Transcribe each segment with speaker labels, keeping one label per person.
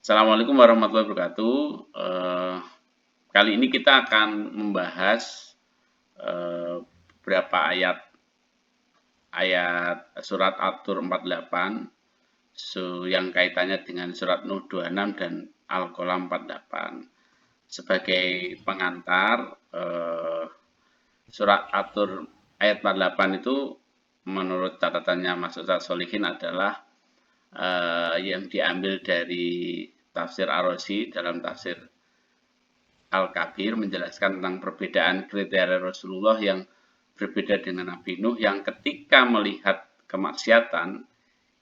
Speaker 1: Assalamualaikum warahmatullahi wabarakatuh. Kali ini kita akan membahas beberapa ayat surat At-Tur 48 yang kaitannya dengan surat Nuh 26 dan Al-Qalam 48. Sebagai pengantar, surat At-Tur ayat 48 itu menurut catatannya Mas Ustaz Solihin adalah yang diambil dari tafsir Ar-Razi dalam tafsir Al-Kabir menjelaskan tentang perbedaan kriteria Rasulullah yang berbeda dengan Nabi Nuh yang ketika melihat kemaksiatan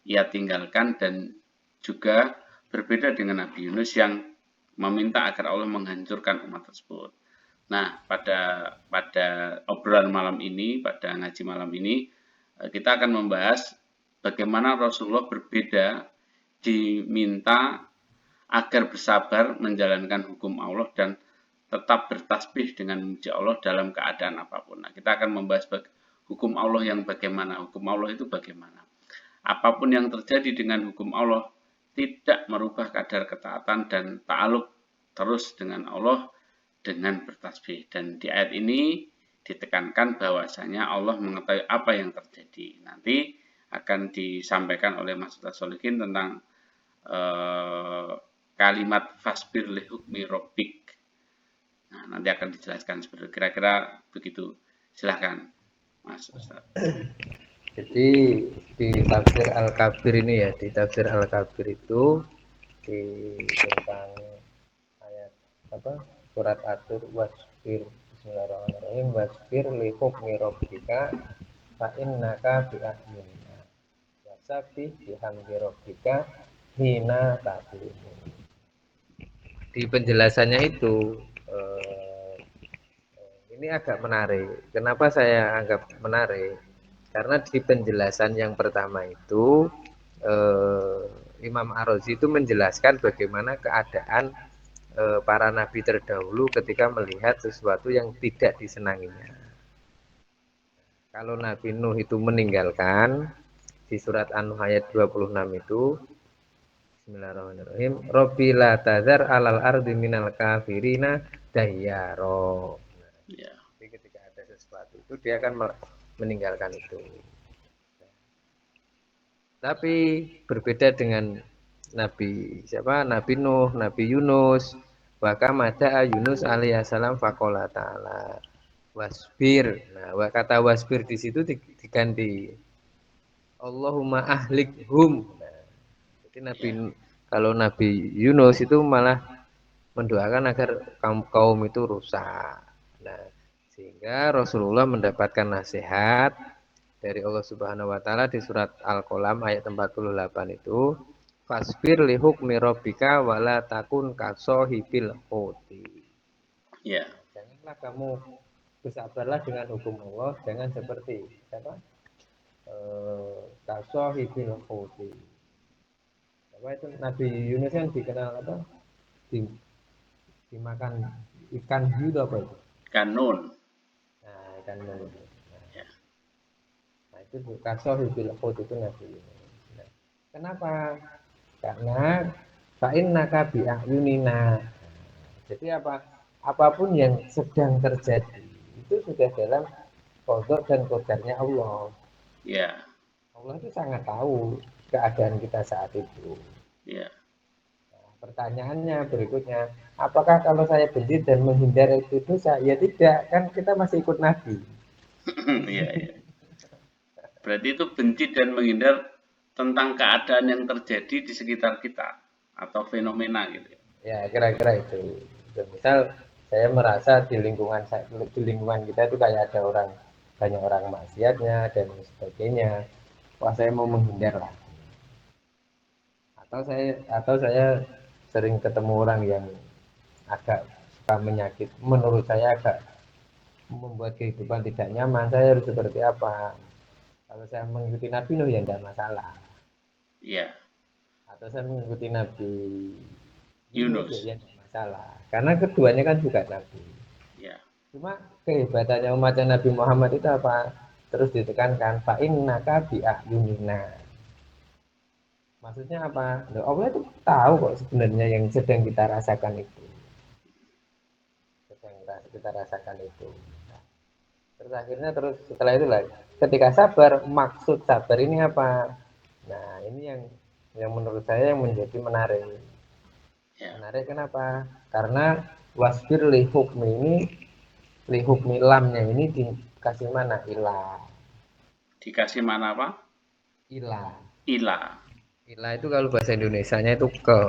Speaker 1: ia tinggalkan, dan juga berbeda dengan Nabi Yunus yang meminta agar Allah menghancurkan umat tersebut. Nah, pada obrolan malam ini, pada ngaji malam ini, kita akan membahas bagaimana Rasulullah berbeda diminta agar bersabar menjalankan hukum Allah dan tetap bertasbih dengan memuji Allah dalam keadaan apapun. Nah, kita akan membahas hukum Allah yang bagaimana. Hukum Allah itu bagaimana. Apapun yang terjadi dengan hukum Allah tidak merubah kadar ketaatan dan ta'aluk terus dengan Allah dengan bertasbih. Dan di ayat ini ditekankan bahwasanya Allah mengetahui apa yang terjadi. Nanti akan disampaikan oleh Mas Ustaz Solihin tentang kalimat fasbir li hukmi rabbik. Nah, nanti akan dijelaskan seperti kira-kira begitu. Silahkan Mas Ustaz.
Speaker 2: Jadi di tafsir Al-Kabir ini ya, di tafsir Al-Kabir itu di tentang ayat surat At-Tur wasbir, bismillahirrahmanirrahim, wasbir li hukmi rabbika fa innaka bi a'yunina wasabbih bihamdi rabbika hina taqum. Di penjelasannya itu ini agak menarik. Kenapa saya anggap menarik? Karena di penjelasan yang pertama itu Imam Ar-Razi itu menjelaskan bagaimana keadaan para nabi terdahulu ketika melihat sesuatu yang tidak disenanginya. Kalau Nabi Nuh itu meninggalkan di surat An-Nuh ayat 26 itu, bismillahirrahmanirrahim, Rabbi la tazar alal ardi minal kafirina dayyaro. Jadi ketika ada sesuatu itu dia akan meninggalkan itu. Tapi berbeda dengan Nabi Nuh, Nabi Yunus. Bahkan ada Yunus alaihissalam faqala ta'ala wasbir. Nah, kata wasbir di situ diganti Allahumma ahlikhum. Nah, jadi kalau Nabi Yunus itu malah mendoakan agar kaum itu rusak. Nah, sehingga Rasulullah mendapatkan nasihat dari Allah Subhanahu wa taala di surat Al-Qalam ayat 48 itu, fasbir li hukmi rabbika wala takun kasohibil huti.
Speaker 1: Ya.
Speaker 2: Janganlah kamu bersabarlah dengan hukum Allah, jangan seperti kasohibil huti. Itu Nabi Yunus kan dikenal dimakan ikan hiu apa itu?
Speaker 1: Ikan nun.
Speaker 2: Nah, ikan nun. Nah, itu kasohibil huti itu Nabi Yunus. Nah, kenapa? Karena fa'innaka bi'ayunina. Jadi apapun yang sedang terjadi itu sudah dalam qada dan qadarnya Allah.
Speaker 1: Ya.
Speaker 2: Allah itu sangat tahu keadaan kita saat itu.
Speaker 1: Ya.
Speaker 2: Nah, pertanyaannya berikutnya, apakah kalau saya benci dan menghindar itu dosa? Ya tidak, kan kita masih ikut Nabi.
Speaker 1: Iya, iya. Berarti itu benci dan menghindar tentang keadaan yang terjadi di sekitar kita atau fenomena gitu.
Speaker 2: Ya, kira-kira itu. Misal saya merasa di lingkungan kita itu kayak ada banyak orang maksiatnya dan sebagainya. Wah, saya mau menghindar lah. Atau saya sering ketemu orang yang agak suka menyakit, menurut saya agak membuat kehidupan tidak nyaman. Saya harus seperti apa? Kalau saya mengikuti Nabi Nuh ya tidak masalah.
Speaker 1: Iya.
Speaker 2: Atau saya mengikuti Nabi
Speaker 1: Yunus
Speaker 2: ya tidak masalah. Karena keduanya kan juga Nabi.
Speaker 1: Iya.
Speaker 2: Cuma kehebatannya umat Nabi Muhammad itu apa? Terus ditekankan fa innaka bi a'yunina. Maksudnya apa? Loh, Allah itu tahu kok sebenarnya yang sedang kita rasakan itu. Sedang kita rasakan itu. Nah, terus akhirnya terus setelah itu lagi. Ketika sabar, maksud sabar ini apa? Nah, ini yang menurut saya yang menjadi menarik.
Speaker 1: Ya,
Speaker 2: Menarik kenapa? Karena wasbir li hukmi ini, li hukmi lamnya ini dikasih mana? Ilah.
Speaker 1: dikasih mana apa?
Speaker 2: Ilah.
Speaker 1: Ila.
Speaker 2: Ilah itu kalau bahasa Indonesianya itu ke.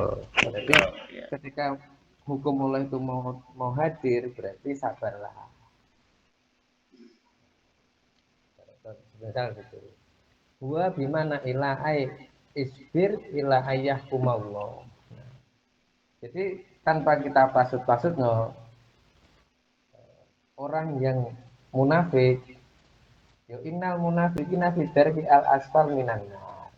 Speaker 2: Berarti
Speaker 1: Ke, ya.
Speaker 2: ketika hukum Allah itu mau hadir, berarti sabarlah. Misal gitu. Gua bimana ilah ay isbir ilah ayah kumallah. Jadi tanpa kita pasut-pasut no, orang yang munafik, yo innal munafiqina fi darki al asfal minan nar.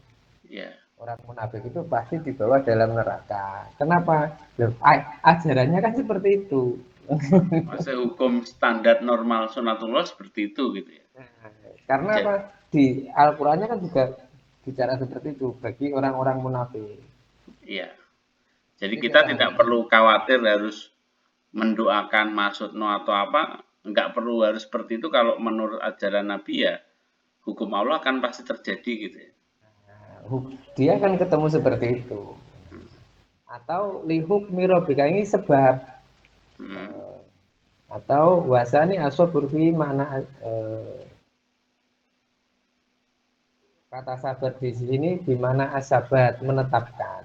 Speaker 1: Ya.
Speaker 2: Orang munafik itu pasti dibawa dalam neraka. Kenapa? Loh, ajarannya kan seperti itu.
Speaker 1: Masa hukum standar normal sunatullah seperti itu gitu ya.
Speaker 2: Karena apa?
Speaker 1: Jadi,
Speaker 2: Di Al-Qur'annya kan juga bicara seperti itu bagi orang-orang munafik.
Speaker 1: iya. Jadi
Speaker 2: Jadi
Speaker 1: kita
Speaker 2: kita
Speaker 1: tidak
Speaker 2: harus
Speaker 1: perlu khawatir harus mendoakan maksud no atau apa, nggak perlu harus seperti itu kalau menurut ajaran Nabi ya hukum Allah akan pasti terjadi gitu ya.
Speaker 2: dia kan ketemu seperti itu. Atau lihuk mirobika ini sebab
Speaker 1: Hmm.
Speaker 2: atau wasani asobur fi makna kata sabar di sini di mana asabat menetapkan.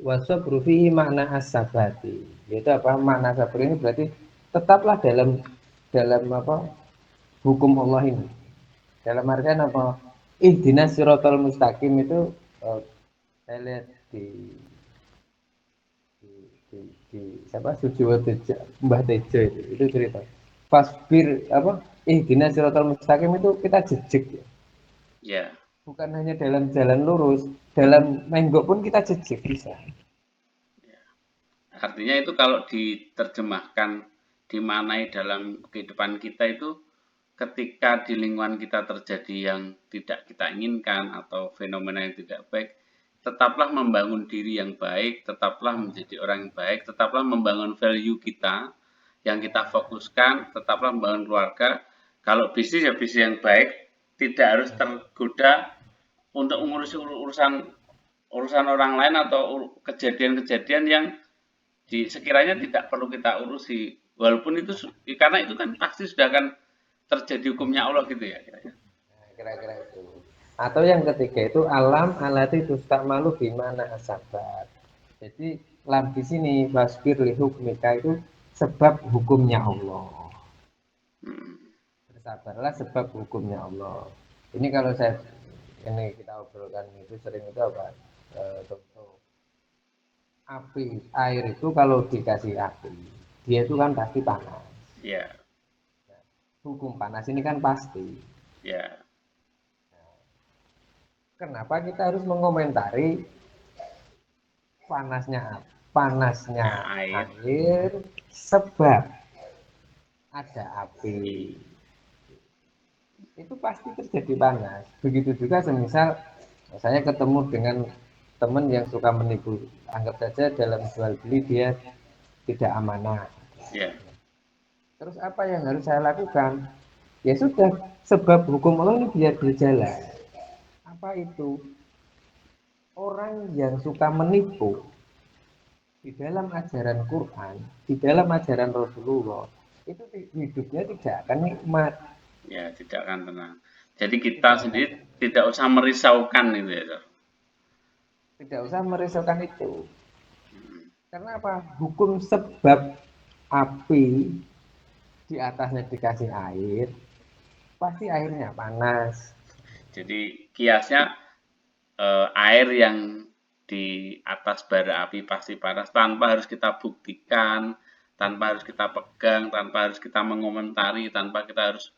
Speaker 2: Wasobur fi makna asabati. Yaitu apa? Makna sabar ini berarti tetaplah dalam apa? Hukum Allah ini. Dalam artian apa? Ihdinas siratal mustaqim itu saya lihat di, di, di siapa Sujiwo Tejo, Mbah Tejo itu cerita. Fasbir apa? Ihdinas siratal mustaqim itu kita jejak ya.
Speaker 1: Ya,
Speaker 2: Bukan hanya dalam jalan lurus, dalam menggok pun kita jejak bisa.
Speaker 1: artinya itu kalau diterjemahkan dimanai dalam kehidupan kita itu ketika di lingkungan kita terjadi yang tidak kita inginkan atau fenomena yang tidak baik, tetaplah membangun diri yang baik, tetaplah menjadi orang yang baik, tetaplah membangun value kita yang kita fokuskan, tetaplah membangun keluarga. Kalau bisnis ya bisnis yang baik, tidak harus tergoda untuk mengurusi urusan urusan orang lain atau kejadian-kejadian yang sekiranya tidak perlu kita urusi. Walaupun itu karena itu kan pasti sudah akan terjadi hukumnya Allah gitu ya kira-kira.
Speaker 2: Nah, kira-kira itu. Atau yang ketiga itu alam alati malu gimana asabat. Jadi lam di sini wasbir li hukmika itu sebab hukumnya Allah.
Speaker 1: Hmm.
Speaker 2: Bersabarlah sebab hukumnya Allah. Ini kalau saya ini kita obrolkan itu sering itu apa? Contoh api air itu kalau dikasih api dia itu kan pasti panas.
Speaker 1: Ya,
Speaker 2: Hukum panas ini kan pasti.
Speaker 1: ya,
Speaker 2: Kenapa kita harus mengomentari panasnya panasnya
Speaker 1: ya, air.
Speaker 2: air sebab ada api itu pasti terjadi panas. Begitu juga semisal saya ketemu dengan teman yang suka menipu, anggap saja dalam jual beli dia tidak amanah.
Speaker 1: Ya,
Speaker 2: Terus apa yang harus saya lakukan? Ya sudah, sebab hukum Allah ini biar berjalan. Apa itu? Orang yang suka menipu di dalam ajaran Quran, di dalam ajaran Rasulullah, itu hidupnya tidak akan nikmat,
Speaker 1: ya, tidak akan tenang. Jadi kita
Speaker 2: tidak akan
Speaker 1: sendiri tidak usah merisaukan itu ya, Sir.
Speaker 2: tidak usah merisaukan itu. Karena apa? Hukum sebab api di atasnya dikasih air, pasti airnya panas.
Speaker 1: Jadi kiasnya air yang di atas bara api pasti panas tanpa harus kita buktikan, tanpa harus kita pegang, tanpa harus kita mengomentari, tanpa kita harus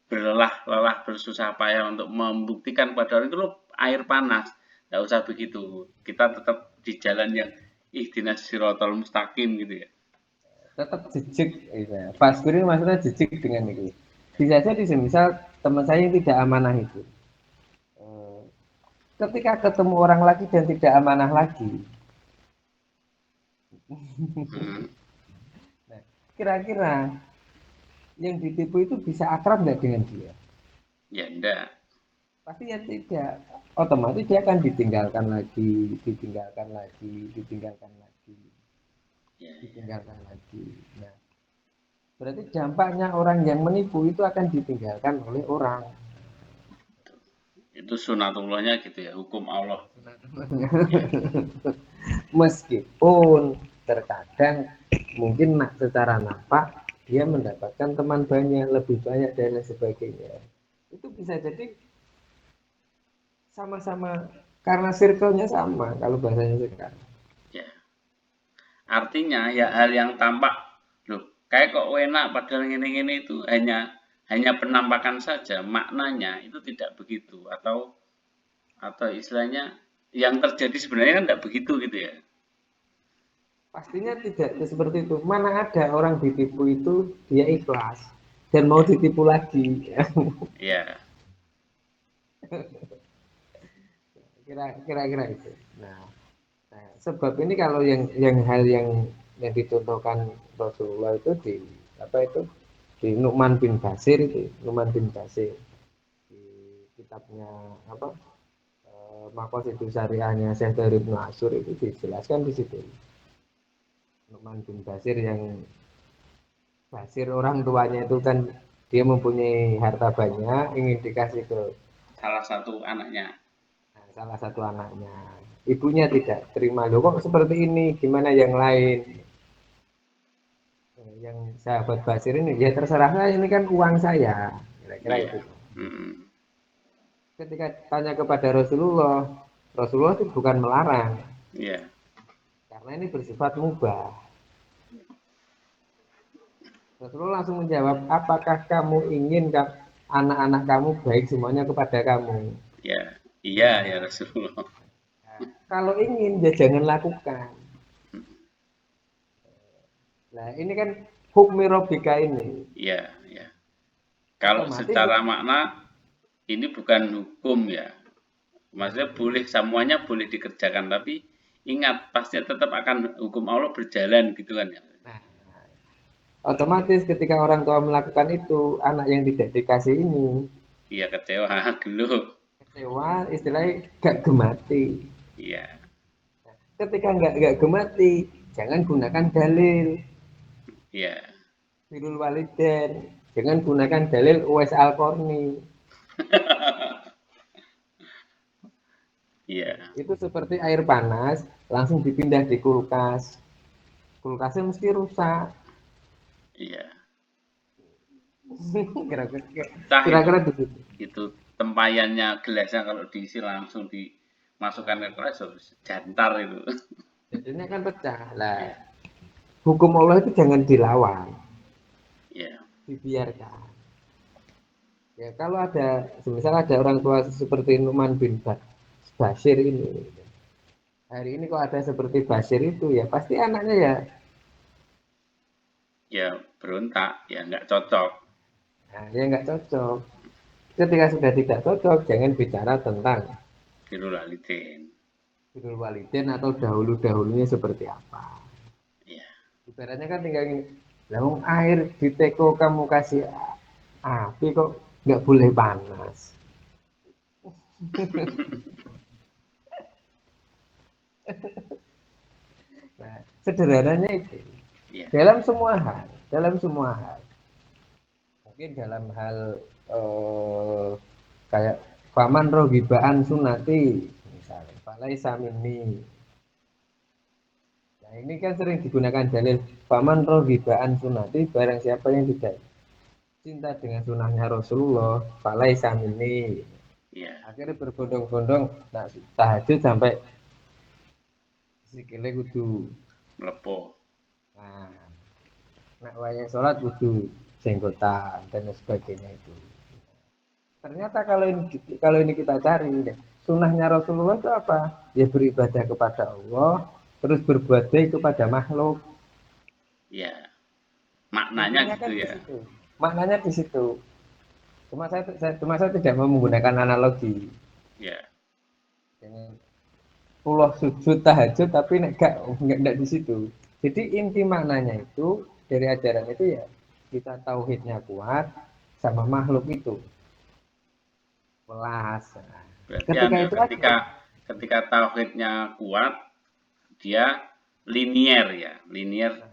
Speaker 1: berlelah-lelah bersusah payah untuk membuktikan pada orang itu loh air panas. Nggak usah begitu. Kita tetap di jalan yang ihdinas sirotol mustaqim gitu ya.
Speaker 2: Tetap jejak. Ya. Faskur ini maksudnya jejak dengan itu. Bisa jadi semisal teman saya yang tidak amanah itu. ketika ketemu orang lagi dan tidak amanah lagi.
Speaker 1: Hmm.
Speaker 2: Nah, kira-kira yang ditipu itu bisa akrab nggak dengan dia?
Speaker 1: Ya enggak.
Speaker 2: Pasti ya tidak. Otomatis dia akan ditinggalkan lagi, ditinggalkan lagi, ditinggalkan lagi,
Speaker 1: Ya, ya.
Speaker 2: ditinggalkan lagi. Nah, berarti dampaknya orang yang menipu itu akan ditinggalkan oleh orang.
Speaker 1: Itu sunatullahnya gitu ya, hukum Allah. Ya,
Speaker 2: Meskipun terkadang mungkin secara nampak dia mendapatkan teman banyak, lebih banyak dan lain sebagainya. Itu bisa jadi sama-sama karena circle-nya sama kalau bahasanya sekarang.
Speaker 1: ya. Artinya ya hal yang tampak, loh, kayak kok enak padahal gini-gini itu hanya penampakan saja, maknanya itu tidak begitu atau istilahnya yang terjadi sebenarnya kan tidak begitu gitu ya.
Speaker 2: Pastinya tidak seperti itu. Mana ada orang ditipu itu dia ikhlas dan mau
Speaker 1: Ya,
Speaker 2: ditipu lagi.
Speaker 1: ya,
Speaker 2: Kira-kira itu. Nah, sebab ini kalau yang hal yang dicontohkan Rasulullah itu di apa itu di Nu'man bin Basir itu, Nu'man bin Basir di kitabnya apa Maqasidus Syariahnya Syekh Dari Ibnu Asyur itu dijelaskan di situ. Nu'man bin Basir yang Basir orang tuanya itu kan dia mempunyai harta banyak, ingin dikasih ke
Speaker 1: salah satu anaknya.
Speaker 2: salah satu anaknya. Ibunya tidak terima, loh kok seperti ini, gimana yang lain? Yang sahabat Basir ini, ya terserah saya, ini kan uang saya. Kira-kira
Speaker 1: Iya.
Speaker 2: itu.
Speaker 1: Mm,
Speaker 2: Ketika tanya kepada Rasulullah, Rasulullah itu bukan melarang,
Speaker 1: iya.
Speaker 2: karena ini bersifat mubah. Rasulullah langsung menjawab, apakah kamu ingin anak-anak kamu baik semuanya kepada kamu?
Speaker 1: Ya, iya ya Rasulullah.
Speaker 2: Kalau ingin, ya jangan lakukan. Nah, ini kan hukmi robika ini.
Speaker 1: Iya, ya. Kalau
Speaker 2: Otomatis,
Speaker 1: secara makna ini bukan hukum ya. Maksudnya boleh semuanya boleh dikerjakan, tapi ingat pasti tetap akan hukum Allah berjalan gitu kan ya.
Speaker 2: nah, otomatis ketika orang tua melakukan itu, anak yang tidak dikasih ini,
Speaker 1: Iya kecewa, geluh.
Speaker 2: kecewa, istilahnya gak gemati.
Speaker 1: Iya,
Speaker 2: Ketika nggak gemati, jangan gunakan dalil
Speaker 1: iya,
Speaker 2: birrul waliden, jangan gunakan dalil Uwais Al-Qarni.
Speaker 1: iya,
Speaker 2: Itu seperti air panas langsung dipindah di kulkas, kulkasnya mesti rusak.
Speaker 1: iya.
Speaker 2: Kira-kira
Speaker 1: Pecah
Speaker 2: kira-kira begitu.
Speaker 1: itu tempayannya gelasnya kalau diisi langsung dimasukkan ke kelas harus jantar itu.
Speaker 2: Jadinya kan pecah lah.
Speaker 1: Iya,
Speaker 2: Hukum Allah itu jangan dilawan,
Speaker 1: iya,
Speaker 2: dibiarkan. Ya kalau ada, misal ada orang tua seperti Nu'man bin Bashir ini, hari ini kok ada seperti Bashir itu ya pasti anaknya ya,
Speaker 1: ya berontak, ya nggak cocok.
Speaker 2: nah, ya nggak cocok. Ketika sudah tidak cocok, jangan bicara tentang
Speaker 1: Birrul walidain.
Speaker 2: birrul walidin atau dahulu-dahulunya seperti apa.
Speaker 1: Iya,
Speaker 2: Ibaratnya kan tinggal ini, langsung air di teko kamu kasih api kok nggak boleh panas. Nah, sederhananya itu
Speaker 1: iya,
Speaker 2: dalam semua hal, mungkin dalam hal eh, kayak faman rohibaan sunati misalnya, falai samini. Nah, ini kan sering digunakan dalil faman rohibaan sunati, barang siapa yang tidak cinta dengan sunnahnya Rasulullah, falai samini.
Speaker 1: iya,
Speaker 2: Akhirnya berbondong-bondong, nah tahajud sampai sikile kudu,
Speaker 1: melepuh.
Speaker 2: nah nak wayang sholat kudu jenggotan dan sebagainya itu. Ternyata kalau ini kita cari, sunnahnya Rasulullah itu apa? Ya beribadah kepada Allah, terus berbuat baik kepada makhluk.
Speaker 1: Iya, maknanya
Speaker 2: Intinya
Speaker 1: gitu
Speaker 2: kan di
Speaker 1: ya.
Speaker 2: situ. Maknanya di situ. Cuma saya tidak mau menggunakan analogi.
Speaker 1: Iya,
Speaker 2: dengan puluh sujud tahajud tapi nggak di situ. Jadi inti maknanya itu dari ajaran itu ya kita tauhidnya kuat sama makhluk itu welas. Nah,
Speaker 1: Berarti
Speaker 2: ketika
Speaker 1: ambil
Speaker 2: itu
Speaker 1: ketika
Speaker 2: aja.
Speaker 1: ketika tauhidnya kuat, dia linier ya, linier.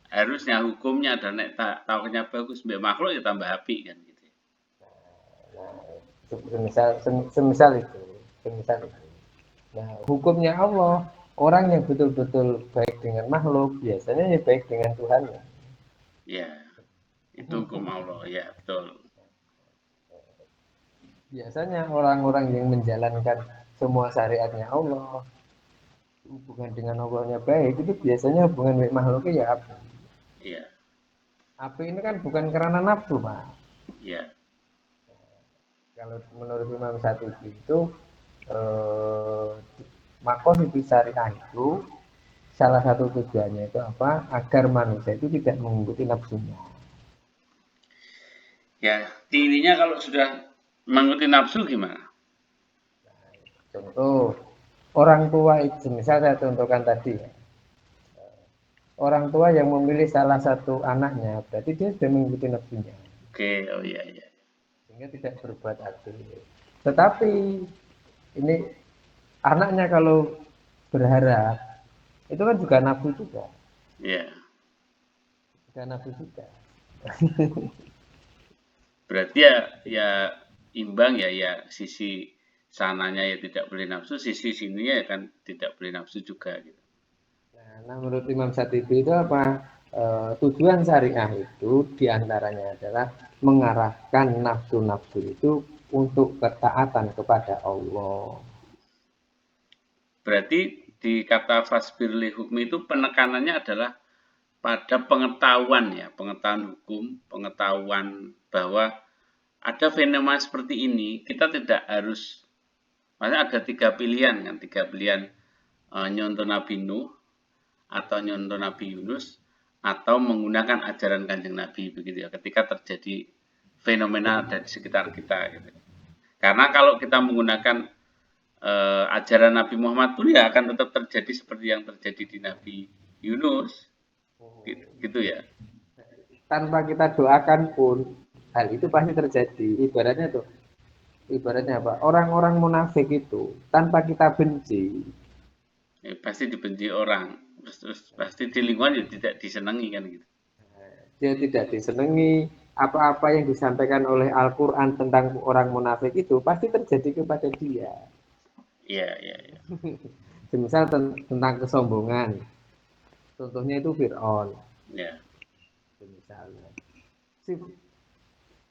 Speaker 1: Harusnya hukumnya dan nek tauhidnya bagus, mbek makhluk ya tambah api kan gitu.
Speaker 2: Semisal itu, semisal itu. Nah, hukumnya Allah, orang yang betul-betul baik dengan makhluk biasanya ya baik dengan Tuhan.
Speaker 1: Ya, itu hukum Allah ya betul.
Speaker 2: Biasanya orang-orang yang menjalankan semua syariatnya Allah, hubungan dengan Allahnya baik, itu biasanya hubungan baik makhluknya ya api.
Speaker 1: Iya,
Speaker 2: Api ini kan bukan karena nafsu, Pak.
Speaker 1: iya.
Speaker 2: Kalau menurut Imam Syatibi itu eh, makosid syariah itu salah satu tujuannya itu apa? Agar manusia itu tidak mengikuti nafsunya.
Speaker 1: Ya, intinya kalau sudah mengikuti nafsu gimana?
Speaker 2: Contoh, orang tua itu, misalnya saya contohkan tadi ya, orang tua yang memilih salah satu anaknya, berarti dia sudah mengikuti nafsunya,
Speaker 1: Oke, oh iya iya.
Speaker 2: sehingga tidak berbuat adil. Tetapi ini anaknya kalau berharap, itu kan juga nafsu juga,
Speaker 1: Iya.
Speaker 2: juga nafsu juga.
Speaker 1: Berarti ya ya imbang ya ya sisi sananya ya tidak boleh nafsu, sisi sininya ya kan tidak boleh nafsu juga gitu.
Speaker 2: Nah, menurut Imam Syatibi itu apa? Tujuan syariah itu diantaranya adalah mengarahkan nafsu-nafsu itu untuk ketaatan kepada Allah.
Speaker 1: Berarti di kata fasbir li hukmi itu penekanannya adalah pada pengetahuan ya, pengetahuan hukum, pengetahuan bahwa ada fenomena seperti ini, kita tidak harus, maksudnya ada tiga pilihan kan, tiga pilihan nyontoh Nabi Nuh atau nyontoh Nabi Yunus atau menggunakan ajaran kanjeng Nabi begitu ya, ketika terjadi fenomena dari sekitar kita gitu. Karena kalau kita menggunakan ajaran Nabi Muhammad pun ya akan tetap terjadi seperti yang terjadi di Nabi Yunus gitu ya.
Speaker 2: Tanpa kita doakan pun hal itu pasti terjadi. Ibaratnya tuh, ibaratnya apa? Orang-orang munafik itu tanpa kita benci,
Speaker 1: Pasti dibenci orang, terus pasti di lingkungan ya tidak disenangi kan gitu.
Speaker 2: dia tidak disenangi, apa-apa yang disampaikan oleh Al-Quran tentang orang munafik itu pasti terjadi kepada dia.
Speaker 1: Iya iya iya.
Speaker 2: Misal tentang kesombongan, contohnya itu Fir'aun.
Speaker 1: Ya
Speaker 2: Misalnya,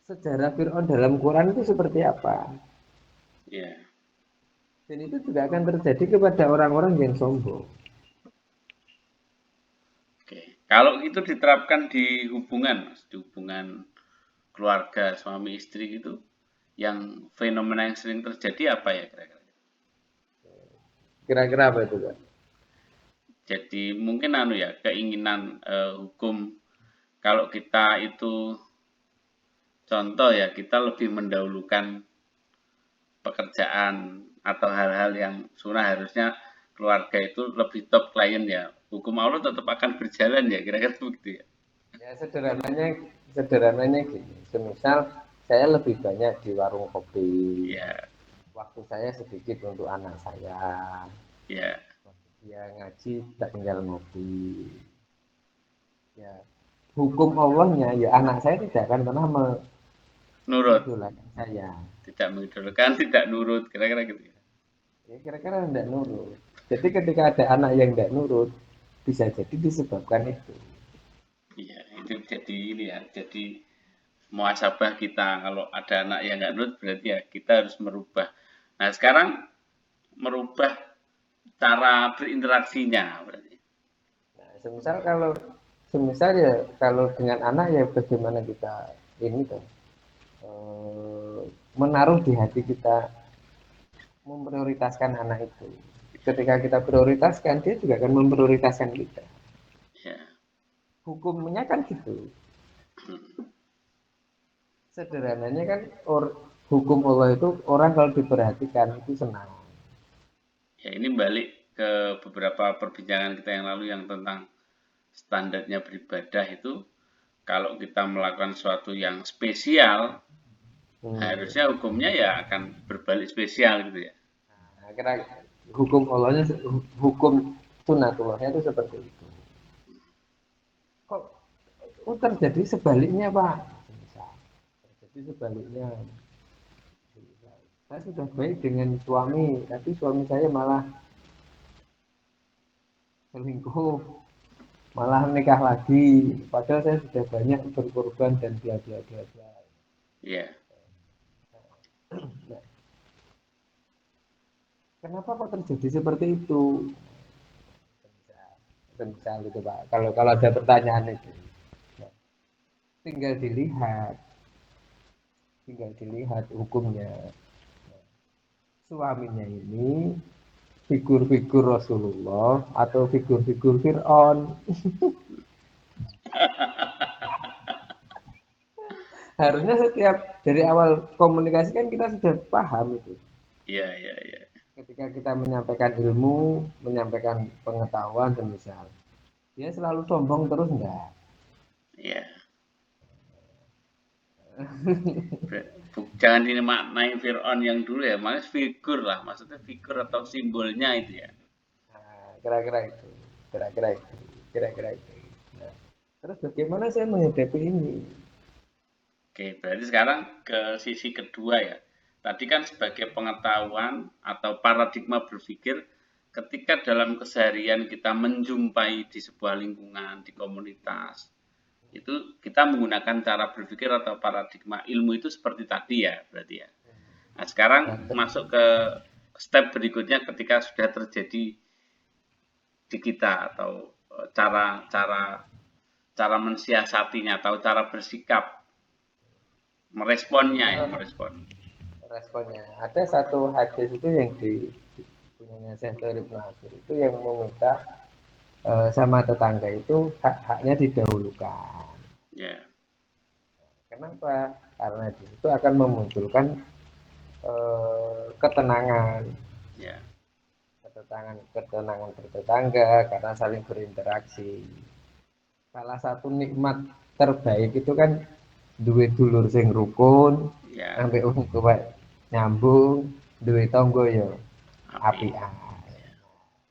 Speaker 2: sejarah Fir'aun dalam Quran itu seperti apa?
Speaker 1: ya.
Speaker 2: Dan itu juga akan terjadi kepada orang-orang yang sombong.
Speaker 1: Oke. Kalau itu diterapkan di hubungan, di hubungan keluarga suami istri gitu, yang fenomena yang sering terjadi apa ya kira-kira?
Speaker 2: Kira-kira apa itu, Pak?
Speaker 1: Jadi mungkin anu ya keinginan hukum kalau kita itu contoh ya kita lebih mendahulukan pekerjaan atau hal-hal yang sunnah harusnya keluarga itu lebih top klien ya. Hukum Allah tetap akan berjalan ya kira-kira begitu ya.
Speaker 2: Ya sederhananya gini. Semisal saya lebih banyak di warung kopi,
Speaker 1: Ya,
Speaker 2: waktu saya sedikit untuk anak saya.
Speaker 1: ya,
Speaker 2: Ya ngaji tak tinggal ngopi. Ya hukum Allahnya ya anak saya tidak akan pernah
Speaker 1: nurut,
Speaker 2: mengidolakan saya.
Speaker 1: tidak mengidolakan, tidak nurut kira-kira gitu ya.
Speaker 2: Ya kira-kira tidak nurut. Jadi ketika ada anak yang tidak nurut, bisa jadi disebabkan itu.
Speaker 1: Iya, itu jadi ini ya, jadi muasabah kita kalau ada anak yang nggak nurut berarti ya kita harus merubah. Nah sekarang merubah cara berinteraksinya berarti.
Speaker 2: Nah, semisal ya kalau dengan anak ya bagaimana kita ini tuh menaruh di hati kita memprioritaskan anak itu. Ketika kita prioritaskan, dia juga akan memprioritaskan kita.
Speaker 1: Ya,
Speaker 2: Hukumnya kan gitu. Sederhananya kan hukum Allah itu orang kalau diperhatikan itu senang.
Speaker 1: Ya, ini balik ke beberapa perbincangan kita yang lalu yang tentang standarnya beribadah itu, kalau kita melakukan sesuatu yang spesial, harusnya hukumnya ya akan berbalik spesial gitu ya.
Speaker 2: Nah, kira hukum Allahnya, hukum sunatullahnya itu seperti itu. Kok terjadi sebaliknya Pak? Misal, terjadi sebaliknya. Saya sudah baik dengan suami, tapi suami saya malah selingkuh, malah nikah lagi. Padahal saya sudah banyak berkorban dan bla bla bla bla.
Speaker 1: Ya,
Speaker 2: Nah, kenapa kok terjadi seperti itu? Misal itu Pak. Kalau ada pertanyaan itu, nah, tinggal dilihat, hukumnya. Suaminya ini figur-figur Rasulullah atau figur-figur Fir'aun. Harusnya setiap dari awal komunikasi kan kita sudah paham itu.
Speaker 1: iya, iya, iya.
Speaker 2: Ketika kita menyampaikan ilmu, menyampaikan pengetahuan semisal, dia selalu sombong terus enggak?
Speaker 1: Iya. Jangan dimaknai Fir'aun yang dulu ya, mas figur lah, maksudnya figur atau simbolnya itu ya.
Speaker 2: Nah, kira-kira itu, kira-kira itu, kira-kira itu. Nah, terus bagaimana saya menghadapi ini?
Speaker 1: Oke, berarti sekarang ke sisi kedua ya. Tadi kan sebagai pengetahuan atau paradigma berpikir, ketika dalam keseharian kita menjumpai di sebuah lingkungan, di komunitas, itu kita menggunakan cara berpikir atau paradigma ilmu itu seperti tadi ya, berarti ya. Nah, sekarang
Speaker 2: Nah,
Speaker 1: masuk ke step berikutnya ketika sudah terjadi di kita atau cara-cara cara mensiasatinya atau cara bersikap meresponnya ya merespon.
Speaker 2: responnya. Ada satu hadis itu yang di punyanya Syekh Ibnu Nasir itu yang meminta sama tetangga itu hak-haknya didahulukan.
Speaker 1: Ya,
Speaker 2: Kenapa? Karena itu akan memunculkan ketenangan,
Speaker 1: ya,
Speaker 2: ketenangan bertetangga karena saling berinteraksi. Salah satu nikmat terbaik itu kan duwe dulur sing rukun,
Speaker 1: ya,
Speaker 2: ambek wong tua nyambung, duwe tangga ya
Speaker 1: api.
Speaker 2: apian.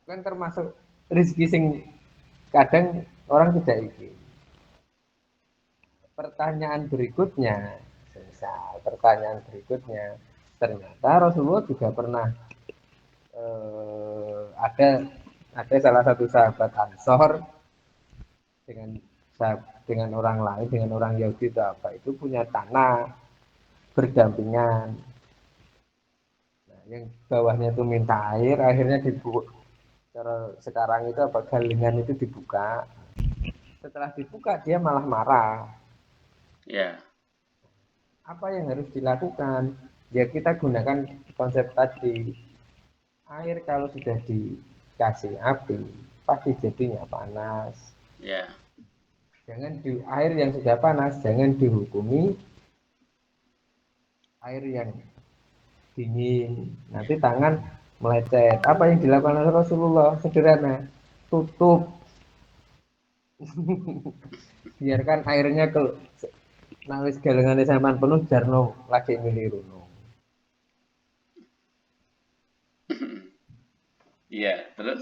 Speaker 2: Kan termasuk rezeki sing kadang orang tidak ingin. Pertanyaan berikutnya, ternyata Rasulullah juga pernah ada salah satu sahabat Ansor dengan dengan orang lain, dengan orang Yahudi itu apa itu punya tanah berdampingan. Nah, yang bawahnya itu minta air, akhirnya dibuka. Cara sekarang itu apa galengan itu dibuka. Setelah dibuka dia malah marah.
Speaker 1: Ya,
Speaker 2: Apa yang harus dilakukan? Ya kita gunakan konsep tadi. Air kalau sudah dikasih api, pasti jadinya panas.
Speaker 1: ya.
Speaker 2: Jangan di air yang sudah panas, jangan dihukumi air yang dingin. Nanti tangan melecet. Apa yang dilakukan oleh Rasulullah? Sederhana, tutup. Biarkan airnya ke nangis galengan sampan penuh jarno lagi miliru.
Speaker 1: Iya, terus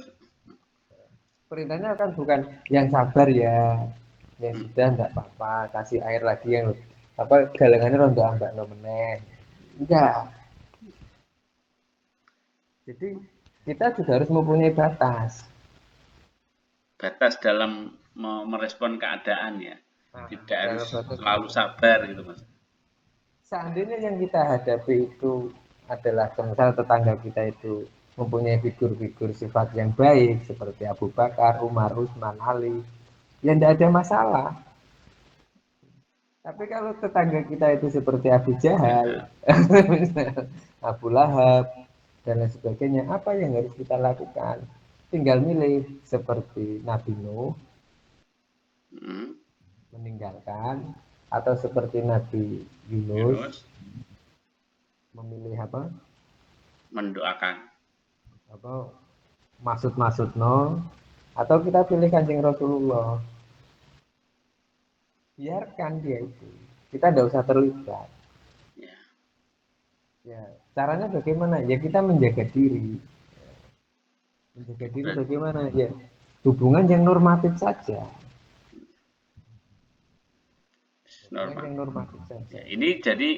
Speaker 2: Perintahnya kan bukan yang sabar ya, yang sudah enggak apa-apa, kasih air lagi yang apa galengannya rondo ambak no meneh. Enggak. Jadi kita juga harus mempunyai batas.
Speaker 1: batas dalam merespon keadaan ya.
Speaker 2: Nah,
Speaker 1: Tidak harus
Speaker 2: dalam batas
Speaker 1: selalu sabar gitu mas.
Speaker 2: seandainya yang kita hadapi itu adalah misal tetangga kita itu mempunyai figur-figur sifat yang baik seperti Abu Bakar, Umar, Utsman, Ali, ya tidak ada masalah. Tapi kalau tetangga kita itu seperti Abu Jahal,
Speaker 1: Jahat.
Speaker 2: Abu Lahab, dan lain sebagainya, apa yang harus kita lakukan? Tinggal milih seperti Nabi Nuh
Speaker 1: Hmm,
Speaker 2: meninggalkan atau seperti Nabi Yunus
Speaker 1: Yunus
Speaker 2: memilih apa?
Speaker 1: mendoakan.
Speaker 2: apa maksud no, atau kita pilih Kanjeng Rasulullah, biarkan dia itu, kita tidak usah terlibat.
Speaker 1: Ya,
Speaker 2: Ya, caranya bagaimana? Ya kita menjaga diri. Menjaga diri
Speaker 1: berat,
Speaker 2: bagaimana? Ya, hubungan yang normatif saja. Hubungan
Speaker 1: normal.
Speaker 2: yang normatif saja.
Speaker 1: Ya, ini jadi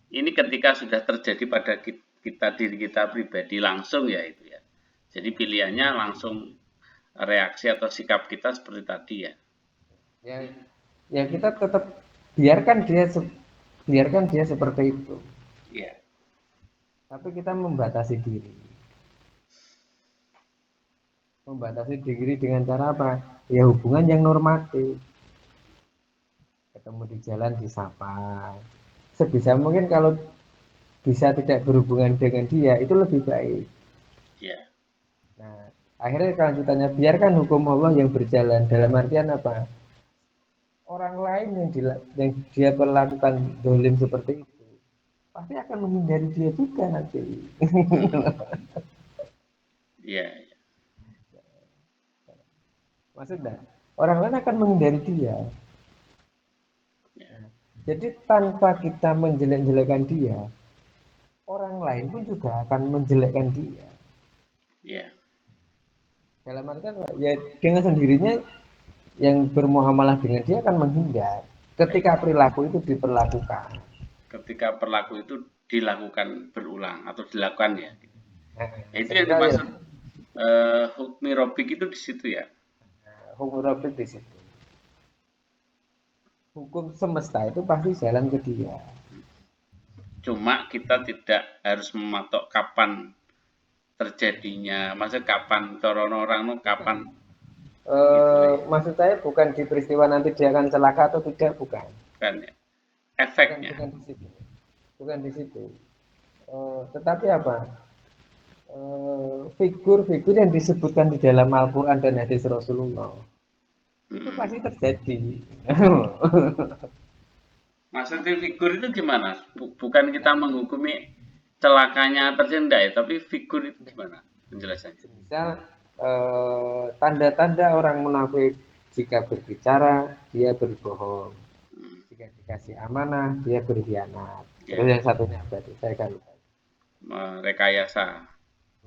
Speaker 1: ini ketika sudah terjadi pada kita diri kita pribadi langsung ya itu ya. Jadi pilihannya langsung reaksi atau sikap kita seperti tadi ya.
Speaker 2: Ya, ya kita tetap biarkan dia seperti itu.
Speaker 1: Iya,
Speaker 2: Tapi kita membatasi diri. Membatasi diri dengan cara apa? Ya hubungan yang normatif. Ketemu di jalan disapa. Sebisa mungkin kalau bisa tidak berhubungan dengan dia itu lebih baik.
Speaker 1: iya.
Speaker 2: Nah, akhirnya kelanjutannya biarkan hukum Allah yang berjalan. Dalam artian apa? Orang lain yang dia perlakukan dolim seperti itu pasti akan menghindari dia juga nanti.
Speaker 1: Hmm, iya, iya.
Speaker 2: Maksudnya orang lain akan menghindari dia.
Speaker 1: Iya.
Speaker 2: Jadi tanpa kita menjelek-jelekan dia, orang lain pun juga akan menjelekkan dia.
Speaker 1: Iya.
Speaker 2: Dalam artian ya dengan sendirinya yang bermuamalah dengan dia akan menghindar ketika
Speaker 1: Baik.
Speaker 2: perilaku itu diperlakukan.
Speaker 1: Ketika perilaku itu dilakukan berulang atau dilakukan ya.
Speaker 2: Nah,
Speaker 1: Ya, itu yang
Speaker 2: semisal ya
Speaker 1: dimaksud hukmi robik itu di situ ya.
Speaker 2: hukum di situ. Hukum semesta itu pasti jalan ke dia.
Speaker 1: Cuma kita tidak harus mematok kapan terjadinya. Maksudnya kapan corono orang nu kapan gitu ya.
Speaker 2: Maksud saya bukan di peristiwa nanti dia akan celaka atau tidak, bukan.
Speaker 1: Kan ya.
Speaker 2: Bukan
Speaker 1: Efeknya.
Speaker 2: bukan di situ. Bukan di situ. Tetapi apa? Figur-figur yang disebutkan di dalam Al-Quran dan hadis Rasulullah itu
Speaker 1: Hmm.
Speaker 2: pasti terjadi.
Speaker 1: Maksudnya figur itu gimana? Bukan kita menghukumi celakanya terjadi ya, tapi figur itu gimana penjelasannya?
Speaker 2: Misal tanda-tanda orang munafik jika berbicara dia berbohong,
Speaker 1: Hmm.
Speaker 2: jika dikasih amanah dia berkhianat. Terus
Speaker 1: Ya,
Speaker 2: yang satunya berarti saya kan lupa.
Speaker 1: merekayasa.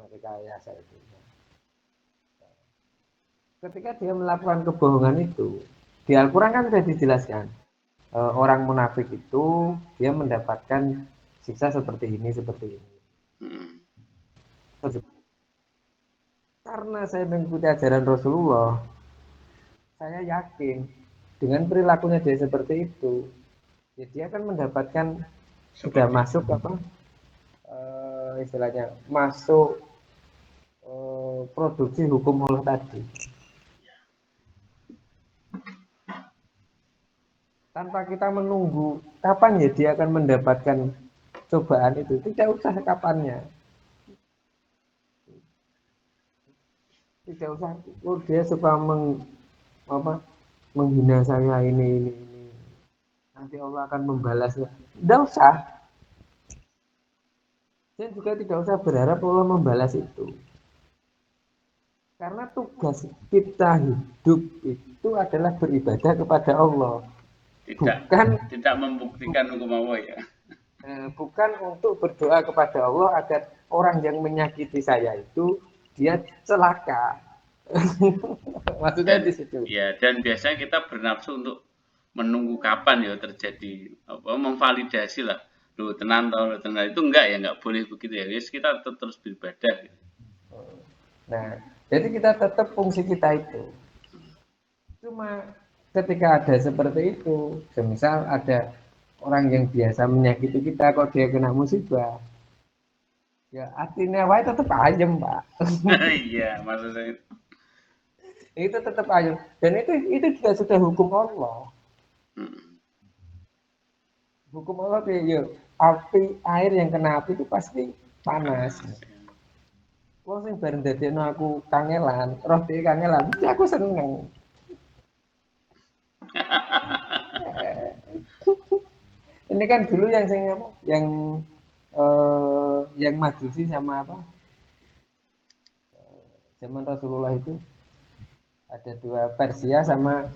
Speaker 2: Mereka ya saya itu. Ketika dia melakukan kebohongan itu, di Al-Quran kan sudah dijelaskan. Orang munafik itu dia mendapatkan siksa seperti ini, seperti ini.
Speaker 1: Hmm.
Speaker 2: Karena saya mengikuti ajaran Rasulullah, saya yakin dengan perilakunya dia seperti itu, ya dia akan mendapatkan sudah
Speaker 1: Seperti
Speaker 2: masuk apa istilahnya masuk produksi hukum Allah tadi. Tanpa kita menunggu kapan ya dia akan mendapatkan cobaan itu, tidak usah kapannya, tidak usah oh dia suka apa, menghina saya ini nanti Allah akan membalasnya, tidak usah. Dan juga tidak usah berharap Allah membalas itu, karena tugas kita hidup itu adalah beribadah kepada Allah,
Speaker 1: tidak
Speaker 2: bukan
Speaker 1: tidak membuktikan hukum Allah ya.
Speaker 2: bukan untuk berdoa kepada Allah agar orang yang menyakiti saya itu dia celaka. Maksudnya
Speaker 1: Dan
Speaker 2: di situ.
Speaker 1: ya dan biasanya kita bernafsu untuk menunggu kapan ya terjadi apa memvalidasi lah. Lu tenan tau tenan itu enggak ya enggak boleh begitu ya. Yes, kita tetap terus beribadah gitu.
Speaker 2: Nah, jadi kita tetap fungsi kita itu. Cuma ketika ada seperti itu, semisal ada orang yang biasa menyakiti kita kok dia kena musibah, ya artinya wae tetap ayem, Pak.
Speaker 1: Iya, maksudnya itu.
Speaker 2: Itu tetap ayem. Dan itu juga sudah hukum Allah.
Speaker 1: Hmm.
Speaker 2: Hukum Allah ya, api air yang kena api itu pasti panas.
Speaker 1: Panas ya.
Speaker 2: Wong sing bareng dadekno aku kangelan, roh dhewe kangelan, mesti aku seneng. Ini kan dulu yang saya apa? Yang Majusi sama apa? zaman Rasulullah itu ada dua, Persia sama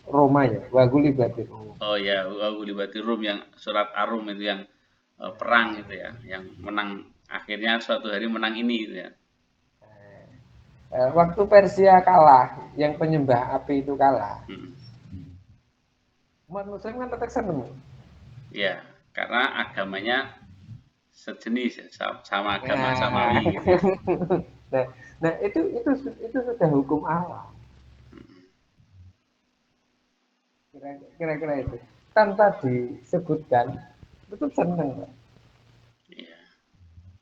Speaker 2: Roma ya, waguli batir.
Speaker 1: Oh ya, Gulibati Rum yang surat Ar-Rum itu yang perang itu ya, yang menang akhirnya suatu hari menang ini gitu ya.
Speaker 2: Waktu Persia kalah, yang penyembah api itu kalah,
Speaker 1: Hmm.
Speaker 2: umat Muslim kan tetap seneng.
Speaker 1: Ya, karena agamanya sejenis ya, sama agama
Speaker 2: Nah,
Speaker 1: samawi gitu ya.
Speaker 2: nah, nah itu sudah hukum alam. Kira-kira itu tanpa disebutkan tetap seneng.
Speaker 1: Iya,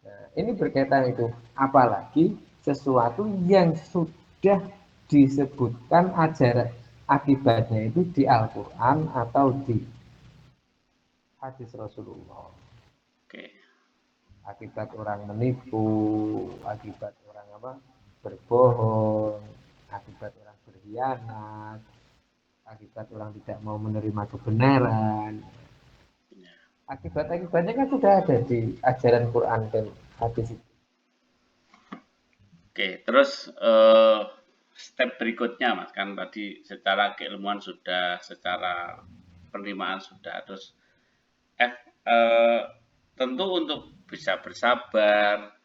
Speaker 2: Nah, ini berkaitan itu, apalagi sesuatu yang sudah disebutkan ajaran akibatnya itu di Al-Quran atau di hadis Rasulullah.
Speaker 1: oke.
Speaker 2: Akibat orang menipu, akibat orang apa berbohong, akibat orang berkhianat, akibat orang tidak mau menerima kebenaran.
Speaker 1: Ya.
Speaker 2: Akibat-akibatnya kan sudah ada di ajaran Quran dan hadis itu.
Speaker 1: Oke, terus step berikutnya Mas, kan tadi secara keilmuan sudah, secara penerimaan sudah, terus eh, tentu untuk bisa bersabar,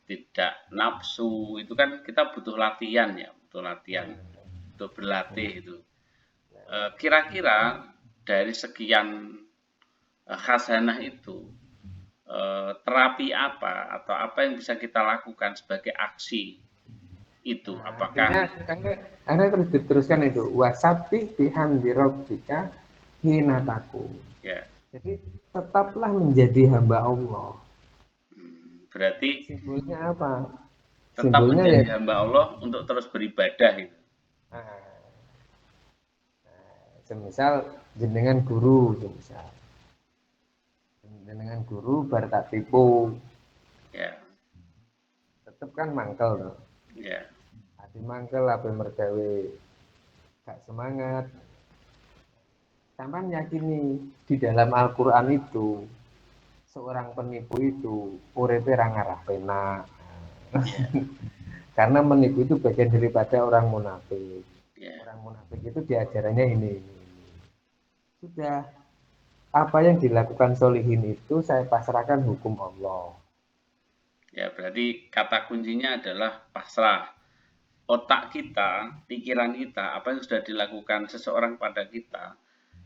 Speaker 1: tidak nafsu, itu kan kita butuh latihan ya, butuh latihan, butuh berlatih itu. Kira-kira dari sekian khasanah itu, terapi apa atau apa yang bisa kita lakukan sebagai aksi itu?
Speaker 2: Nah,
Speaker 1: Apakah
Speaker 2: artinya karena terus diteruskan itu wasabi bihamdi rabbika hina taku.
Speaker 1: ya,
Speaker 2: Jadi tetaplah menjadi hamba Allah.
Speaker 1: berarti
Speaker 2: Simbolnya apa?
Speaker 1: tetap
Speaker 2: Simbolnya ya,
Speaker 1: menjadi hamba Allah untuk terus beribadah gitu?
Speaker 2: nah, semisal jenengan guru, semisal jenengan guru bar tak tipu,
Speaker 1: Ya,
Speaker 2: tetep kan mangkel tuh.
Speaker 1: ya,
Speaker 2: Hati mangkel apa mergawe gak semangat. Sampai yakini di dalam Al-Quran itu seorang penipu itu uripe ra ngarah penak.
Speaker 1: ya,
Speaker 2: Karena menipu itu bagian daripada orang munafik.
Speaker 1: ya.
Speaker 2: Orang munafik itu diajarannya ini. Sudah, apa yang dilakukan solihin itu saya pasrahkan hukum Allah.
Speaker 1: Ya, berarti kata kuncinya adalah pasrah. Otak kita, pikiran kita, apa yang sudah dilakukan seseorang pada kita,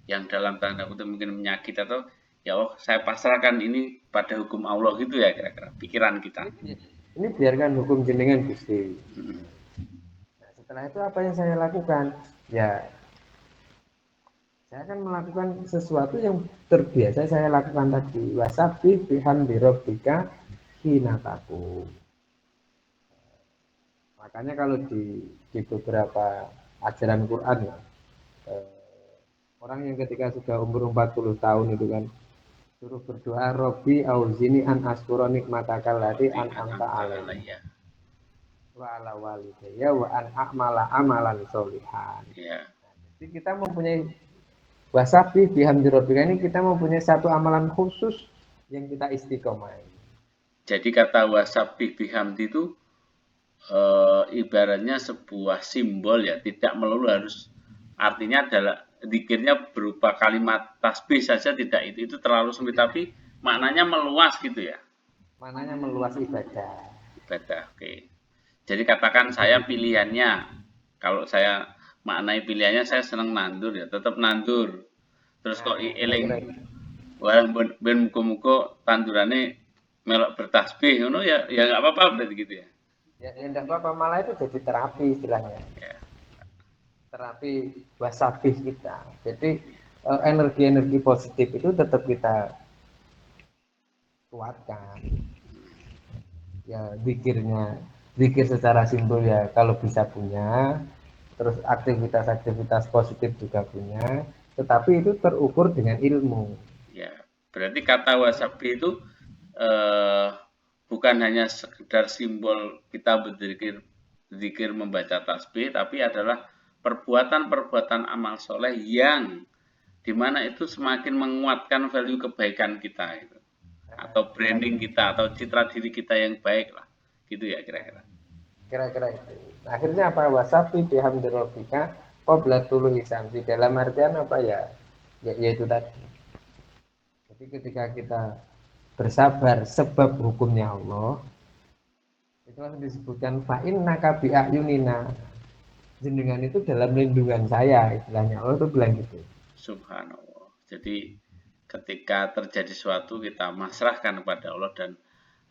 Speaker 1: yang dalam tanda kutip mungkin menyakiti atau ya Allah saya pasrahkan ini pada hukum Allah gitu ya kira-kira pikiran kita.
Speaker 2: Ini biarkan hukum jenengan Gusti.
Speaker 1: Hmm.
Speaker 2: Nah, setelah itu apa yang saya lakukan? Ya, saya akan melakukan sesuatu yang terbiasa saya lakukan tadi. Wasabi bihamdi rabbika hina taku. Makanya kalau di beberapa ajaran Quran ya, orang yang ketika sudah umur 40 tahun itu kan suruh berdoa Robbi auzini an askura nikmatakal lati
Speaker 1: Rabbi
Speaker 2: an amta
Speaker 1: an'amta
Speaker 2: alaina
Speaker 1: alayya.
Speaker 2: wa ala walidayya wa an a'mala amalan solihan.
Speaker 1: Ya.
Speaker 2: Jadi kita mempunyai wasabi bihamdi rabbika, ini kita mempunyai satu amalan khusus yang kita istiqomah.
Speaker 1: Jadi kata wasabih bihamdi itu ibaratnya sebuah simbol ya, tidak melulu harus artinya adalah zikirnya berupa kalimat tasbih saja tidak itu terlalu sempit tapi maknanya meluas gitu ya.
Speaker 2: Mananya meluas ibadah.
Speaker 1: Ibadah. Oke. Jadi katakan saya pilihannya kalau saya maknai pilihannya saya senang nandur ya, tetap nandur. Terus kok
Speaker 2: Nah,
Speaker 1: eling
Speaker 2: kira-kira itu.
Speaker 1: wah ben muga-muga tandurane melok bertasbih ngono ya ya nggak apa-apa berarti gitu ya.
Speaker 2: Ya, ya enggak apa-apa, malah itu jadi terapi istilahnya.
Speaker 1: Ya.
Speaker 2: Terapi wasabi kita. Jadi energi-energi positif itu tetap kita kuatkan. Ya zikirnya, zikir secara simpel ya kalau bisa punya, terus aktivitas-aktivitas positif juga punya, tetapi itu terukur dengan ilmu.
Speaker 1: Ya, berarti kata wasabi itu eh, bukan hanya sekedar simbol kita berzikir zikir membaca tasbih, tapi adalah perbuatan-perbuatan amal soleh yang dimana itu semakin menguatkan value kebaikan kita gitu. Atau branding kita atau citra diri kita yang baik lah gitu ya kira-kira.
Speaker 2: kira-kira itu. Akhirnya apa? Wasafi bihamdi rabbika qabla tulu'i syamsi. Dalam artian apa ya? Yaitu tadi. Jadi ketika kita bersabar sebab hukumnya Allah, itu langsung disebutkan fa'in nakabi ayunina, jenengan itu dalam lindungan saya, istilahnya Allah itu bilang gitu.
Speaker 1: Subhanallah. Jadi ketika terjadi sesuatu kita masrahkan kepada Allah dan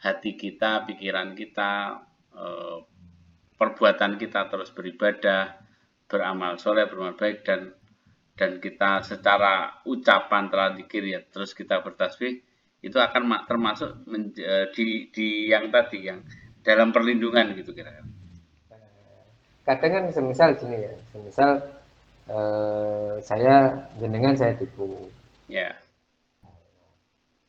Speaker 1: hati kita, pikiran kita, perbuatan kita terus beribadah, beramal soleh, beramal baik, dan kita secara ucapan telah dikir ya terus kita bertasbih, itu akan termasuk di yang tadi yang dalam perlindungan gitu kira-kira.
Speaker 2: Kadang kan semisal gini ya, semisal saya jenengan saya tipu.
Speaker 1: Ya,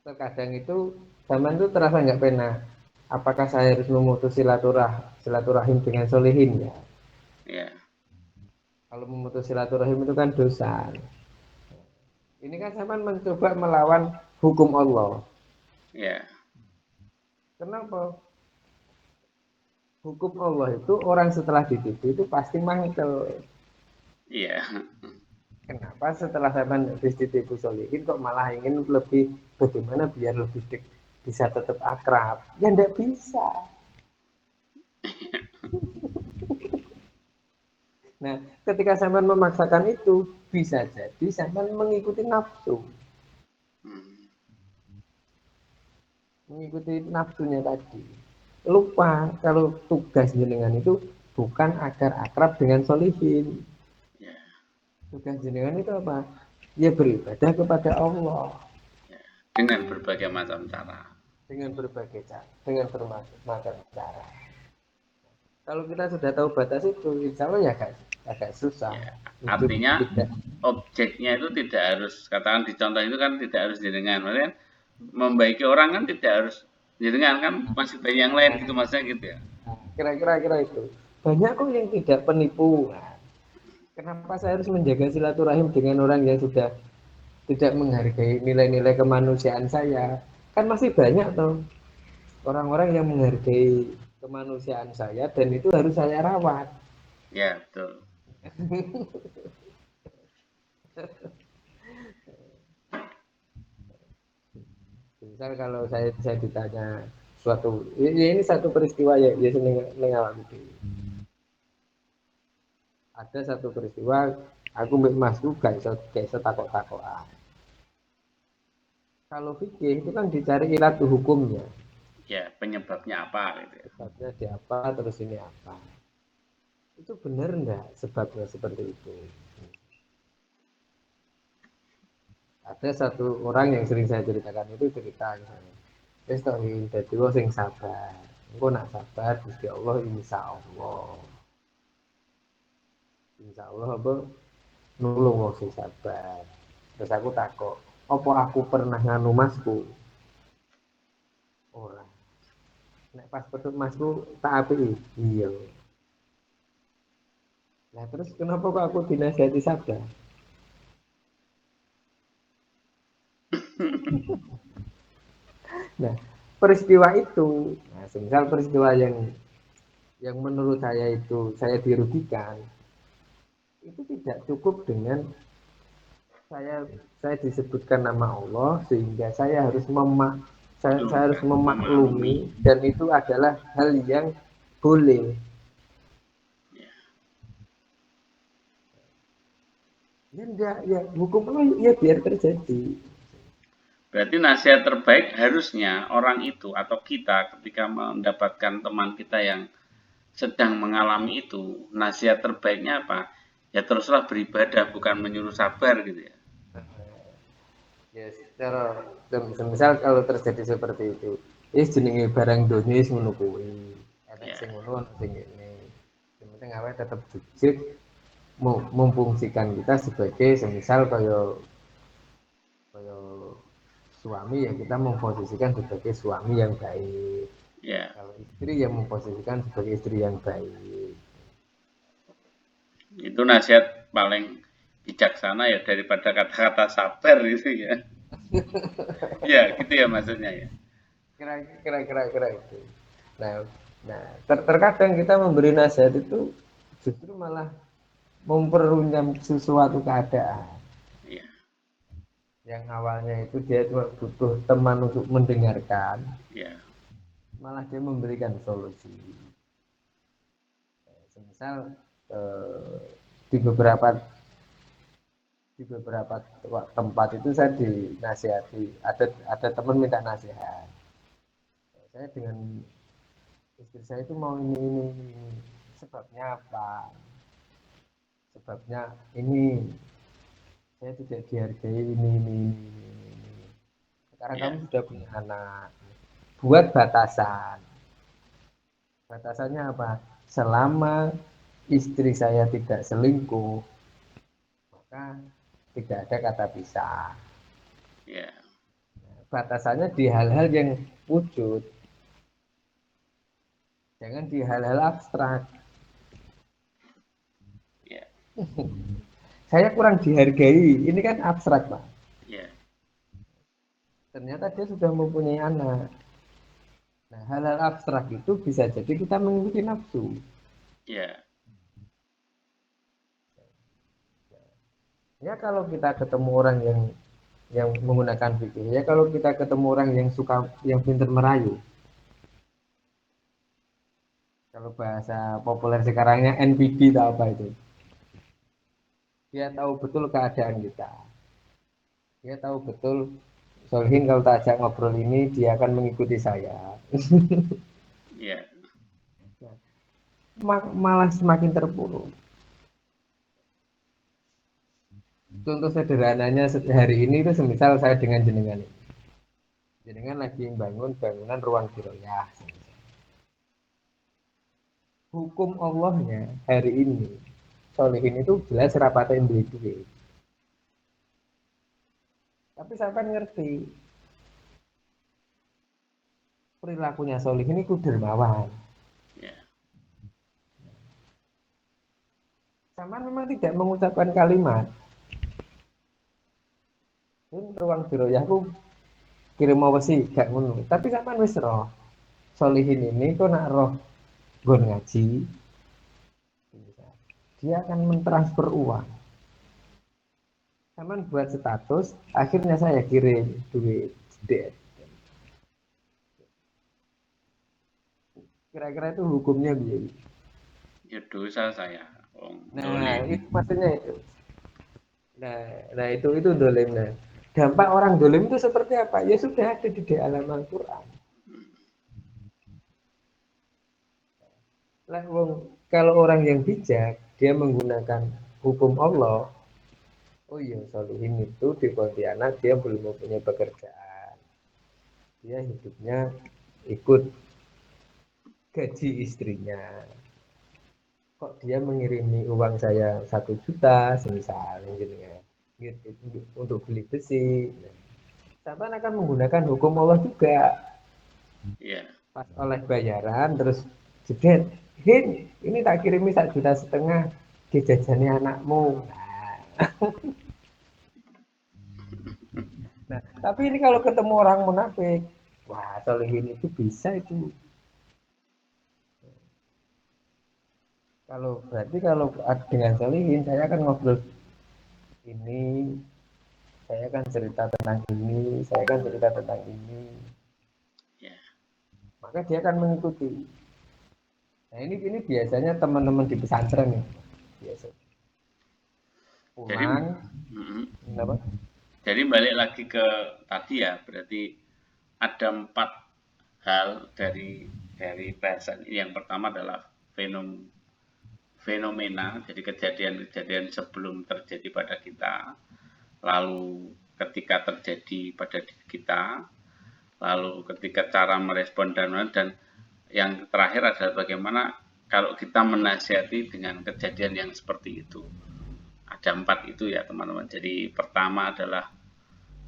Speaker 2: Terkadang itu zaman itu terasa nggak pernah. Apakah saya harus memutus silaturahim dengan solihin ya?
Speaker 1: ya,
Speaker 2: Kalau memutus silaturahim itu kan dosa. Ini kan zaman mencoba melawan hukum Allah.
Speaker 1: ya,
Speaker 2: Kenapa? Hukum Allah itu orang setelah ditipu itu pasti mangkel.
Speaker 1: iya.
Speaker 2: Kenapa setelah zaman habis ditipu solihin kok malah ingin lebih bagaimana biar lebih bisa tetap akrab? Ya enggak bisa. Nah, ketika zaman memaksakan itu bisa jadi zaman mengikuti nafsu. Mengikuti nafsunya tadi. Lupa kalau tugas jenengan itu bukan agar akrab dengan solihin.
Speaker 1: Ya,
Speaker 2: Tugas jenengan itu apa? Ya beribadah kepada Allah
Speaker 1: ya. Dengan berbagai macam cara.
Speaker 2: dengan berbagai cara, dengan bermacam cara. Kalau kita sudah tahu batas itu, insya Allah ya agak susah.
Speaker 1: Ya.
Speaker 2: Hidup
Speaker 1: Artinya
Speaker 2: tidak.
Speaker 1: objeknya itu tidak harus, katakan di contoh itu kan tidak harus jenengan. Maksudnya membaiki orang kan tidak harus jenengan, kan masih banyak yang lain gitu maksudnya gitu ya.
Speaker 2: Kira-kira itu. Banyak kok yang tidak penipu. Nah, kenapa saya harus menjaga silaturahim dengan orang yang sudah tidak menghargai nilai-nilai kemanusiaan saya? Kan masih banyak tuh orang-orang yang menghargai kemanusiaan saya dan itu harus saya rawat.
Speaker 1: Ya, betul.
Speaker 2: Misal kalau saya ditanya suatu ini satu peristiwa ya ya mengalami. Ada satu peristiwa aku mbek masku gak iso takok-takokan. Kalau fikih itu kan dicari ilat hukumnya.
Speaker 1: Ya, penyebabnya apa gitu ya.
Speaker 2: Sebabnya di apa terus ini apa. Itu benar enggak sebabnya seperti itu? Ada satu orang yang sering saya ceritakan itu cerita misalnya. Wis tok dadi wong sing sabar. Engko nak sabar Gusti Allah insya Allah. Insya Allah apa nulung wong sing sabar. Terus aku takok, apa aku pernah nganu masku? Ora. Nek pas petut masku tak apiki. Iya. Nah terus kenapa kok aku dinasihati sabar? Nah, peristiwa itu, nah, semisal peristiwa yang menurut saya itu saya dirugikan, itu tidak cukup dengan saya disebutkan nama Allah sehingga saya harus saya harus memaklumi dan itu adalah hal yang boleh. Ya enggak, ya hukum Allah ya biar terjadi.
Speaker 1: Berarti nasihat terbaik harusnya orang itu atau kita ketika mendapatkan teman kita yang sedang mengalami itu, nasihat terbaiknya apa? Ya teruslah beribadah, bukan menyuruh sabar gitu ya.
Speaker 2: Ya secara misal kalau terjadi seperti itu, jenenge barang dunia wis ngono kuwi. Enek
Speaker 1: Ya,
Speaker 2: sing ngono ana sing ngene. Yang penting awake tetap jujur memfungsikan kita sebagai semisal kaya suami ya kita memposisikan sebagai suami yang baik.
Speaker 1: ya.
Speaker 2: Kalau istri yang memposisikan sebagai istri yang baik.
Speaker 1: Itu nasihat paling bijaksana ya daripada kata-kata sabar gitu ya. Ya, gitu ya maksudnya ya.
Speaker 2: Kira-kira itu. Nah, Nah, terkadang kita memberi nasihat itu justru malah memperunyam sesuatu keadaan.
Speaker 1: Iya.
Speaker 2: Yang awalnya itu dia cuma butuh teman untuk mendengarkan,
Speaker 1: Iya.
Speaker 2: malah dia memberikan solusi. Misal di beberapa tempat itu saya dinasihati, ada teman minta nasihat. Saya dengan istri saya itu mau ini. Sebabnya apa? Sebabnya ini, saya tidak dihargai ini. Sekarang kamu
Speaker 1: Iya.
Speaker 2: sudah punya anak, buat batasan. Batasannya apa? Selama istri saya tidak selingkuh, maka tidak ada kata pisah.
Speaker 1: Iya.
Speaker 2: Batasannya di hal-hal yang wujud, jangan di hal-hal abstrak.
Speaker 1: Iya.
Speaker 2: Saya kurang dihargai, ini kan abstrak, Pak.
Speaker 1: Iya.
Speaker 2: Ternyata dia sudah mempunyai anak. Nah, hal-hal abstrak itu bisa jadi kita mengikuti nafsu.
Speaker 1: Iya.
Speaker 2: Ya kalau kita ketemu orang yang menggunakan fikih, ya kalau kita ketemu orang yang suka, yang pintar merayu, kalau bahasa populer sekarangnya NPD atau apa itu, dia tahu betul keadaan kita, dia tahu betul Solhin kalau tak ajak ngobrol ini dia akan mengikuti saya.
Speaker 1: Iya.
Speaker 2: Malah semakin terpuruk. Contoh sederhananya hari ini itu semisal saya dengan jenengan ini. Jenengan lagi bangun bangunan ruang diroyah. Hukum Allahnya hari ini Solihin itu jelas rapatin duit. Tapi sampai ngerti perilakunya Solihin itu dermawan.
Speaker 1: Iya.
Speaker 2: Sama memang tidak mengucapkan kalimat. Ini ruang diroyahku kirim apa sih gak ngono. Tapi sampean wis roh. Solihin ini kok nak roh gon ngaji, dia akan mentransfer uang. Sampean buat status, akhirnya saya kirim duit. Kira-kira itu hukumnya biaya.
Speaker 1: Ya dosa saya.
Speaker 2: Nah,
Speaker 1: Dolim.
Speaker 2: itu maksudnya itu. Nah itu dolim. Nah, dampak orang dolim itu seperti apa? Ya sudah ada di dalam Al-Quran. Lah, kalau orang yang bijak, dia menggunakan hukum Allah. Oh iya, Solihin itu di Pontianak dia belum mempunyai pekerjaan. Dia hidupnya ikut gaji istrinya. Kok dia mengirimi uang saya 1 juta, misalnya gitu, untuk beli besi. Sampai akan menggunakan hukum Allah juga.
Speaker 1: Iya.
Speaker 2: Pas oleh bayaran terus jedet, Hin, ini tak kirimi 1,5 juta dijajani anakmu. Nah, tapi ini kalau ketemu orang munafik, wah Solihin itu bisa itu. Kalau berarti kalau dengan Solihin saya akan ngobrol ini, saya akan cerita tentang ini, saya akan cerita tentang ini,
Speaker 1: Iya.
Speaker 2: maka dia akan mengikuti. Nah ini biasanya teman-teman di pesantren nih, biasa
Speaker 1: Jadi,
Speaker 2: pulang,
Speaker 1: mm,
Speaker 2: apa?
Speaker 1: jadi balik lagi ke tadi ya, berarti ada 4 hal dari bahasan ini. Yang pertama adalah fenomena, jadi kejadian-kejadian sebelum terjadi pada kita, lalu ketika terjadi pada diri kita, lalu ketika cara merespon dan yang terakhir adalah bagaimana kalau kita menasihati dengan kejadian yang seperti itu. Ada 4 itu ya teman-teman. Jadi pertama adalah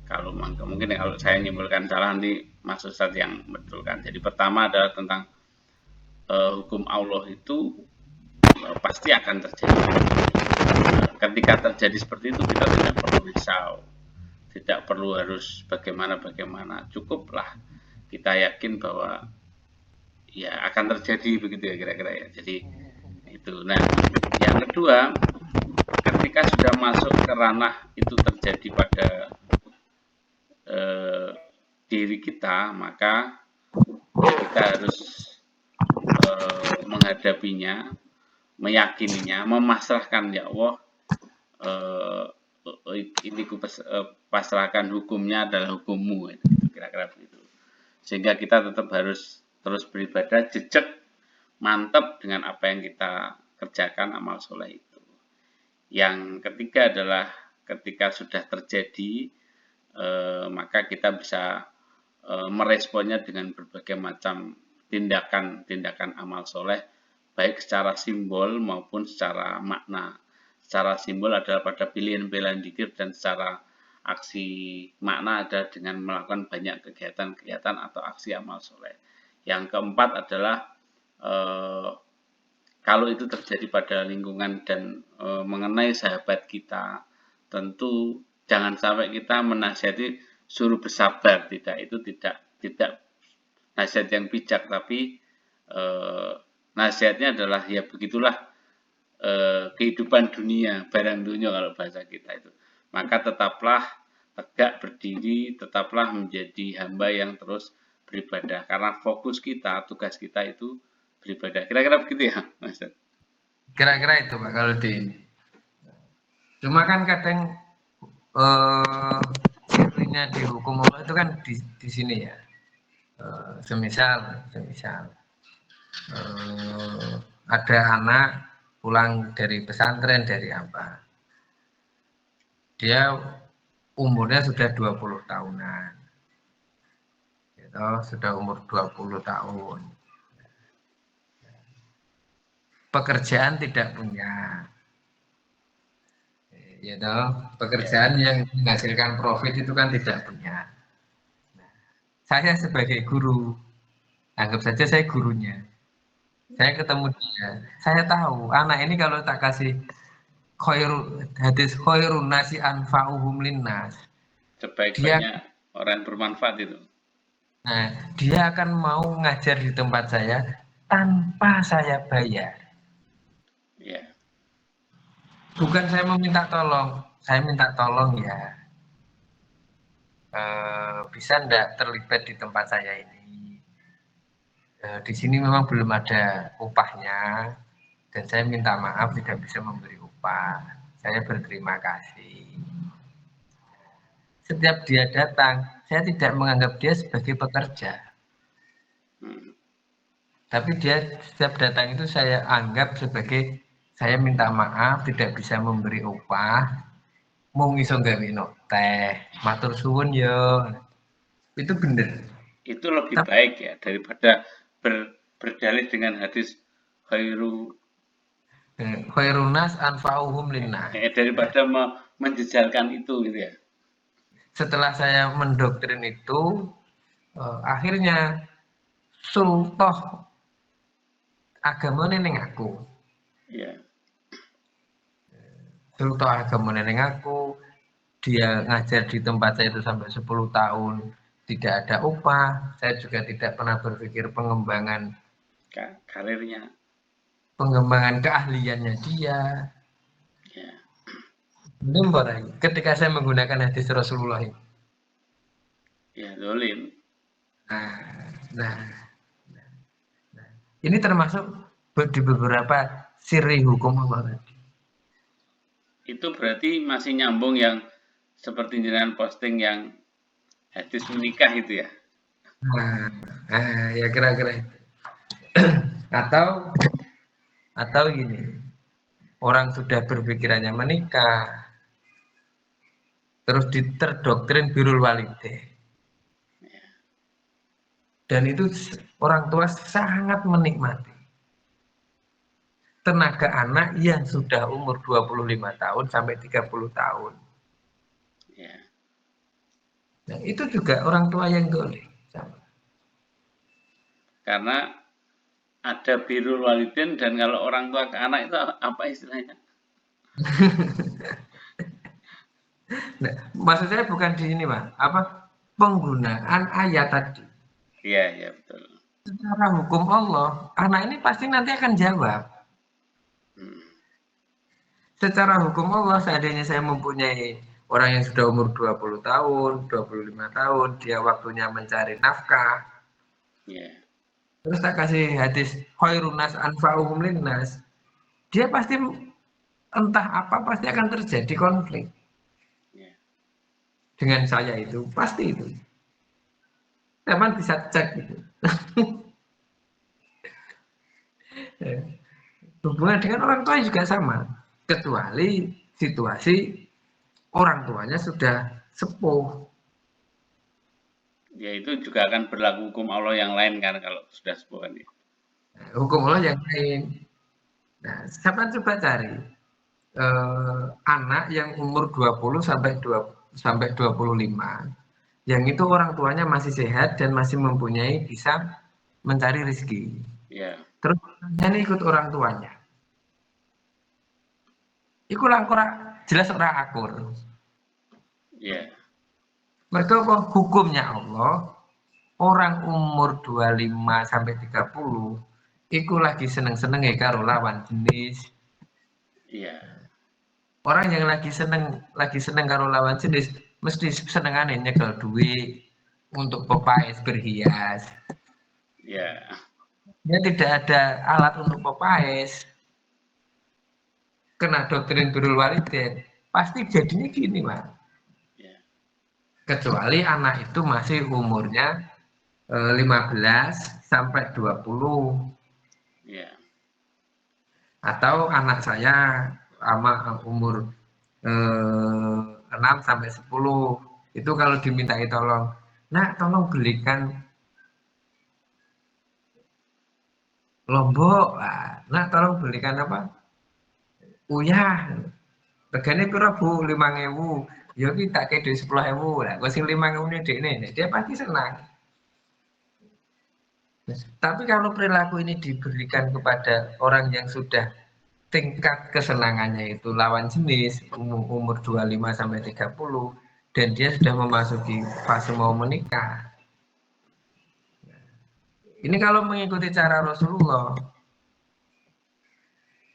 Speaker 1: kalau mungkin kalau saya nyimpulkan salah nanti Mas Ustadz yang betulkan. Jadi pertama adalah tentang hukum Allah itu pasti akan terjadi. Ketika terjadi seperti itu kita tidak perlu risau, tidak perlu harus bagaimana, cukuplah kita yakin bahwa ya akan terjadi begitu ya kira-kira ya. Jadi itu. Nah, yang kedua, ketika sudah masuk ke ranah itu terjadi pada eh, diri kita, maka ya kita harus menghadapinya, meyakininya, memasrahkan ya Allah, ini pasrahkan hukumnya adalah hukummu, itu kira-kira begitu. Sehingga kita tetap harus terus beribadah, jejak mantap dengan apa yang kita kerjakan amal soleh itu. Yang ketiga adalah ketika sudah terjadi, maka kita bisa meresponnya dengan berbagai macam tindakan-tindakan amal soleh, baik secara simbol maupun secara makna. Secara simbol adalah pada pilihan-pilihan dzikir, dan secara aksi makna adalah dengan melakukan banyak kegiatan-kegiatan atau aksi amal soleh. Yang keempat adalah kalau itu terjadi pada lingkungan dan mengenai sahabat kita, tentu jangan sampai kita menasihati suruh bersabar, tidak, itu tidak nasihat yang bijak, tapi nasihatnya adalah ya begitulah kehidupan dunia, barang dunia kalau bahasa kita itu. Maka tetaplah tegak berdiri, tetaplah menjadi hamba yang terus beribadah, karena fokus kita, tugas kita itu beribadah. Kira-kira begitu ya, Mas.
Speaker 2: Kira-kira itu Pak kalau di ini. Cuma kan kadang intinya di hukum Allah itu kan di sini ya. Semisal ada anak pulang dari pesantren dari apa, dia umurnya sudah 20 tahunan gitu, sudah umur 20 tahun, pekerjaan tidak punya gitu, pekerjaan yang menghasilkan profit itu kan tidak punya. Saya sebagai guru, anggap saja saya gurunya, saya ketemu dia, saya tahu anak ini kalau tak kasih hadis khairun nasi anfa'uhum linnas,
Speaker 1: Sebaik-baiknya orang yang bermanfaat itu.
Speaker 2: Nah, dia akan mau ngajar di tempat saya tanpa saya bayar.
Speaker 1: Ya.
Speaker 2: Bukan saya meminta tolong, saya minta tolong ya, bisa enggak terlibat di tempat saya ini. Di sini memang belum ada upahnya, dan saya minta maaf tidak bisa memberi upah. Saya berterima kasih. Setiap dia datang, saya tidak menganggap dia sebagai pekerja. Tapi dia setiap datang itu saya anggap sebagai, saya minta maaf tidak bisa memberi upah, mau iso gaweno teh, matur suwun yo. Itu bener.
Speaker 1: Itu lebih baik ya daripada berdalih dengan hadis
Speaker 2: khairunas anfa'uhum linnas.
Speaker 1: Daripada menjejalkan itu gitu ya.
Speaker 2: Setelah saya mendoktrin itu, akhirnya sultoh agamane ning aku.
Speaker 1: Iya.
Speaker 2: Sultoh agamane ning aku, dia ngajar di tempat saya itu sampai 10 tahun, tidak ada upah. Saya juga tidak pernah berpikir pengembangan
Speaker 1: karirnya,
Speaker 2: pengembangan keahliannya dia.
Speaker 1: ya.
Speaker 2: Ketika saya menggunakan hadis Rasulullah ini,
Speaker 1: Ya, zolim.
Speaker 2: Nah, ini termasuk di beberapa siri hukum Allah tadi.
Speaker 1: Itu berarti masih nyambung yang seperti jenengan posting yang hadis menikah itu ya.
Speaker 2: Ya kira-kira itu. atau gini, orang sudah berpikirannya menikah, terus terdoktrin birrul walidain, dan itu orang tua sangat menikmati tenaga anak yang sudah umur 25 tahun sampai 30 tahun.
Speaker 1: Ya.
Speaker 2: Nah, itu juga orang tua yang boleh.
Speaker 1: Karena ada birrul walidain, dan kalau orang tua ke anak itu apa istilahnya?
Speaker 2: Nah, maksud saya bukan di sini, Pak. Penggunaan ayat tadi.
Speaker 1: Iya, ya betul.
Speaker 2: secara hukum Allah, anak ini pasti nanti akan jawab.
Speaker 1: Hmm.
Speaker 2: Secara hukum Allah, seandainya saya mempunyai orang yang sudah umur 20 tahun, 25 tahun, dia waktunya mencari nafkah,
Speaker 1: Ya,
Speaker 2: terus tak kasih hadis khairun nas anfa'uhum linnas, dia pasti entah apa pasti akan terjadi konflik
Speaker 1: ya,
Speaker 2: dengan saya itu, pasti itu. Teman bisa cek gitu. Hubungan dengan orang tua juga sama, kecuali situasi orang tuanya sudah sepuh.
Speaker 1: ya itu juga akan berlaku hukum Allah yang lain kan kalau sudah sepuh kan ya.
Speaker 2: Hukum Allah yang lain. Nah, siapa coba cari anak yang umur 20 sampai 25 yang itu orang tuanya masih sehat dan masih mempunyai bisa mencari rezeki.
Speaker 1: Ya,
Speaker 2: Terus ini ikut orang tuanya. Iku lah jelas orang akur.
Speaker 1: ya,
Speaker 2: Mereka kok hukumnya Allah, orang umur 25 sampai 30 iku lagi seneng-seneng ya karo lawan jenis.
Speaker 1: iya,
Speaker 2: Orang yang lagi seneng karo lawan jenis mesti senengane nyekel duit untuk pepais berhias.
Speaker 1: ya,
Speaker 2: Ya tidak ada alat untuk pepais, kena doktrin birrul walidain. Pasti jadinya gini, Mas.
Speaker 1: ya,
Speaker 2: Kecuali anak itu masih umurnya 15 sampai 20
Speaker 1: ya,
Speaker 2: atau anak saya sama umur 6 sampai 10 itu kalau dimintai tolong, nak tolong belikan lombok, nak tolong belikan apa, uyah, regane piro bu, 5.000, ya kita ke duit 10.000 lah, kok sing 5.000 ini dia pasti senang. Tapi kalau perilaku ini diberikan kepada orang yang sudah tingkat kesenangannya itu lawan jenis, umur 25 sampai 30 dan dia sudah memasuki fase mau menikah. Ini kalau mengikuti cara Rasulullah,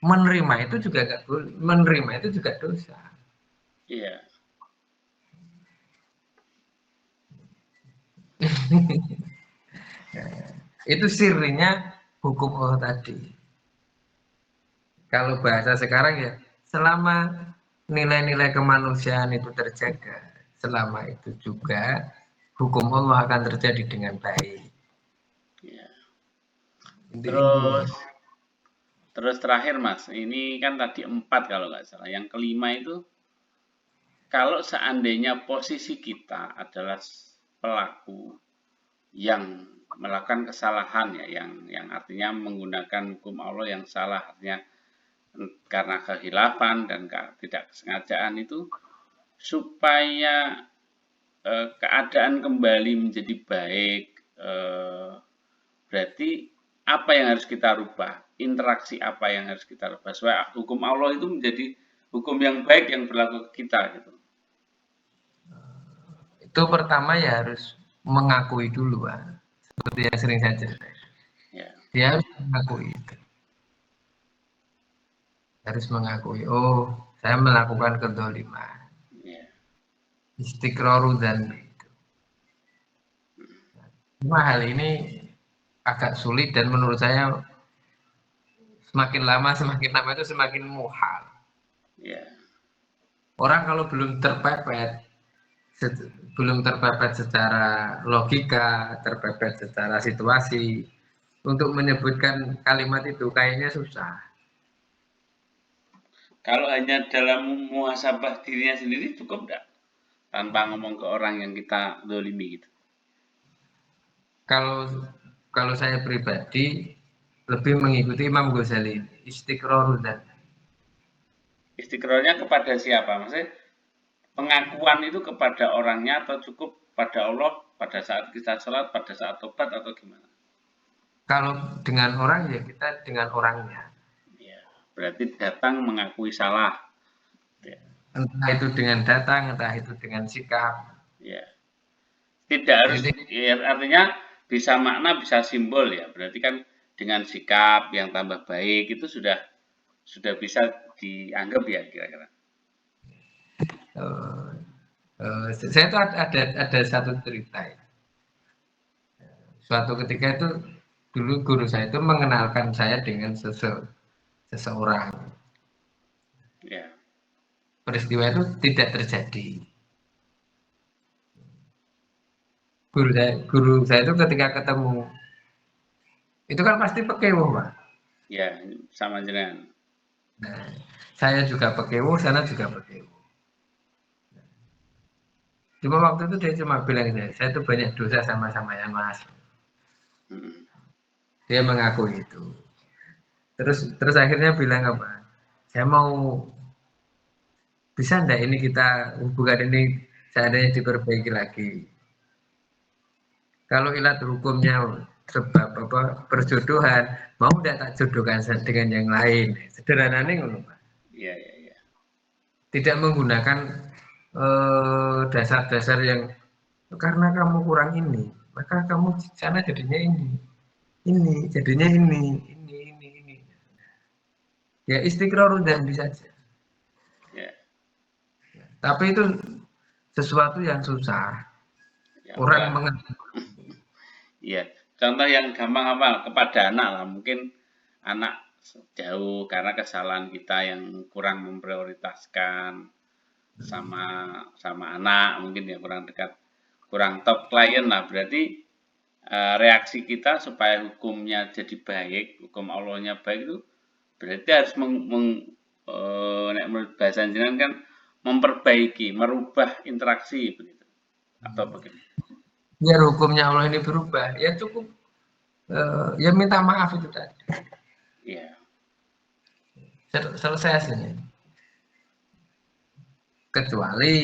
Speaker 2: menerima itu juga gak boleh, menerima itu juga dosa.
Speaker 1: iya.
Speaker 2: Itu sirinya hukum Allah tadi. Kalau bahasa sekarang ya, selama nilai-nilai kemanusiaan itu terjaga, selama itu juga hukum Allah akan terjadi dengan baik.
Speaker 1: Iya.
Speaker 2: Intinya.
Speaker 1: Terus terus terakhir Mas, ini kan tadi 4 kalau nggak salah. Yang kelima itu kalau seandainya posisi kita adalah pelaku yang melakukan kesalahan ya, yang artinya menggunakan hukum Allah yang salah, artinya karena kehilafan dan tidak kesengajaan itu supaya keadaan kembali menjadi baik, berarti apa yang harus kita rubah? Interaksi apa yang harus kita rubah? Supaya hukum Allah itu menjadi hukum yang baik yang berlaku ke kita gitu.
Speaker 2: Itu pertama ya harus mengakui dulu, Pak. Seperti yang sering saya cerita.
Speaker 1: Ya,
Speaker 2: Dia harus mengakui itu. Harus mengakui, oh saya melakukan kedoliman.
Speaker 1: ya,
Speaker 2: Istiqroru dan itu. Cuma hal ini agak sulit dan menurut saya semakin lama itu semakin muhal.
Speaker 1: ya,
Speaker 2: Orang kalau belum terpepet secara logika, terpepet secara situasi, untuk menyebutkan kalimat itu kayaknya susah.
Speaker 1: kalau hanya dalam muhasabah dirinya sendiri cukup enggak? Tanpa ngomong ke orang yang kita dolimi gitu.
Speaker 2: Kalau kalau saya pribadi lebih mengikuti Imam Ghazali, istiqror dan
Speaker 1: Istiqrarnya kepada siapa? Maksudnya pengakuan itu kepada orangnya atau cukup pada Allah pada saat kita sholat, pada saat tobat atau gimana?
Speaker 2: kalau dengan orang ya kita dengan orangnya.
Speaker 1: Ya, berarti datang mengakui salah. Ya,
Speaker 2: Entah itu dengan datang, entah itu dengan sikap.
Speaker 1: ya. Tidak harus,
Speaker 2: Jadi
Speaker 1: ya, artinya bisa makna, bisa simbol ya. Berarti kan dengan sikap yang tambah baik itu sudah bisa dianggap ya kira-kira.
Speaker 2: Eh, saya tuh ada satu cerita ya. Suatu ketika itu dulu guru saya itu mengenalkan saya dengan seseorang.
Speaker 1: Ya,
Speaker 2: Peristiwa itu tidak terjadi. Guru saya itu ketika ketemu itu kan pasti pekewo, Pak.
Speaker 1: ya sama jenengan.
Speaker 2: Nah, saya juga pekewo, sana juga pekewo. Cuma waktu itu dia cuma bilang saya itu banyak dosa sama yang Mas.
Speaker 1: Hmm.
Speaker 2: Dia mengaku itu. Terus akhirnya bilang apa? Saya mau bisa enggak ini kita hubungan ini seandainya diperbaiki lagi. Kalau ilat hukumnya sebab apa perjodohan, mau enggak tak jodohkan dengan yang lain. Sederhananya ngono, Pak.
Speaker 1: Iya, iya, iya.
Speaker 2: Tidak menggunakan dasar-dasar yang karena kamu kurang ini, maka kamu sana jadinya ini jadinya ini. Ya istiqrarul dan bisa saja.
Speaker 1: Ya,
Speaker 2: Tapi itu sesuatu yang susah.
Speaker 1: ya
Speaker 2: Orang
Speaker 1: Pak.
Speaker 2: mengerti.
Speaker 1: Iya. Contoh yang gampang apa? Kepada anak lah. Mungkin anak jauh karena kesalahan kita yang kurang memprioritaskan sama sama anak, mungkin ya kurang dekat, kurang top klien lah. Berarti reaksi kita supaya hukumnya jadi baik, hukum Allahnya baik itu berarti harus menurut bahasa jenengan kan memperbaiki, merubah interaksi begitu atau bagaimana?
Speaker 2: Biar hukumnya Allah ini berubah, ya cukup ya minta maaf itu tadi.
Speaker 1: Iya,
Speaker 2: Selesai hasilnya. Kecuali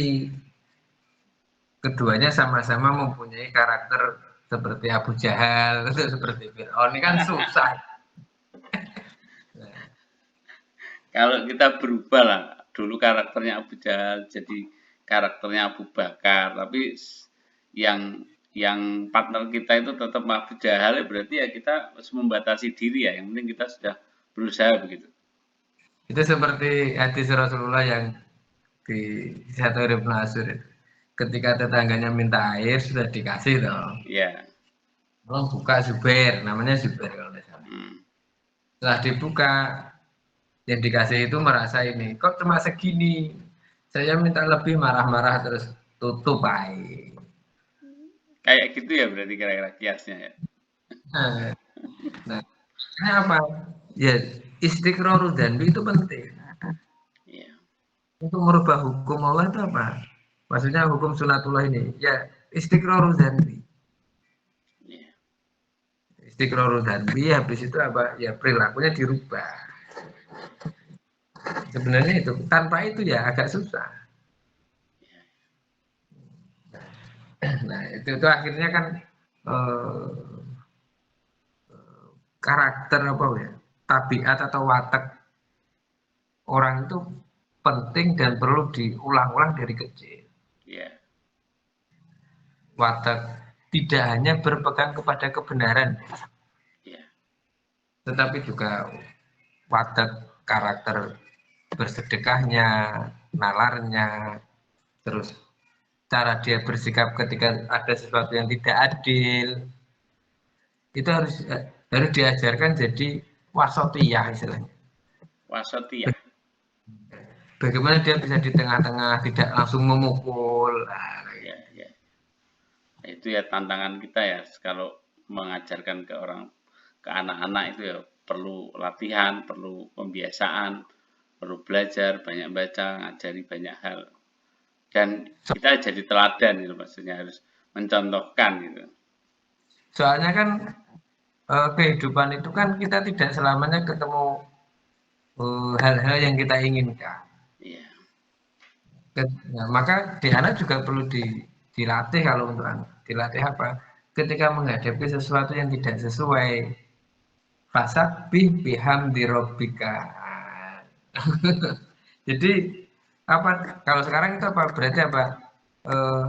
Speaker 2: keduanya sama-sama mempunyai karakter seperti Abu Jahal, seperti Fir'aun, ini kan susah.
Speaker 1: kalau kita berubah lah, dulu karakternya Abu Jahal jadi karakternya Abu Bakar, tapi yang partner kita itu tetap Abu Jahal, ya berarti ya kita harus membatasi diri ya. Yang penting kita sudah berusaha begitu.
Speaker 2: Itu seperti hadis Rasulullah yang di satu Ibn Asur. Ketika tetangganya minta air sudah dikasih dong.
Speaker 1: Ya,
Speaker 2: Tolong buka Zubair, namanya Zubair kalau tidak salah.
Speaker 1: hmm,
Speaker 2: Setelah dibuka, yang dikasih itu merasa ini, kok cuma segini? Saya minta lebih, marah-marah terus tutup air.
Speaker 1: kayak gitu ya berarti kira-kira kiasnya ya.
Speaker 2: Nah, nah ini apa? Ya istiqrarul dzanbi itu penting.
Speaker 1: Iya,
Speaker 2: Untuk merubah hukum Allah itu apa? Maksudnya hukum sunatullah ini. Ya istiqrarul dzanbi.
Speaker 1: iya,
Speaker 2: Istiqrarul dzanbi habis itu apa? Ya perilakunya dirubah. Sebenarnya itu tanpa itu ya agak susah. Nah itu akhirnya kan eh, karakter apa ya? Tabiat atau watak orang itu penting dan perlu diulang-ulang dari kecil.
Speaker 1: iya,
Speaker 2: Watak tidak hanya berpegang kepada kebenaran,
Speaker 1: iya.
Speaker 2: tetapi juga watak karakter bersedekahnya, nalarnya, terus cara dia bersikap ketika ada sesuatu yang tidak adil, itu harus diajarkan jadi wasatiyah istilahnya.
Speaker 1: Wasatiyah.
Speaker 2: Bagaimana dia bisa di tengah-tengah, tidak langsung memukul. Nah,
Speaker 1: Ya, ya. Itu ya tantangan kita ya kalau mengajarkan ke anak-anak itu ya perlu latihan, perlu pembiasaan, perlu belajar, banyak baca, ngajari banyak hal. Dan kita jadi teladan gitu maksudnya harus mencontohkan gitu.
Speaker 2: soalnya kan kehidupan itu kan kita tidak selamanya ketemu hal-hal yang kita inginkan.
Speaker 1: Iya,
Speaker 2: Nah, maka di anak juga perlu dilatih kalau untuk anak. Dilatih apa? Ketika menghadapi sesuatu yang tidak sesuai, fasabbih bihamdi rabbika. Jadi apa? Kalau sekarang itu apa? Berarti apa? Eh,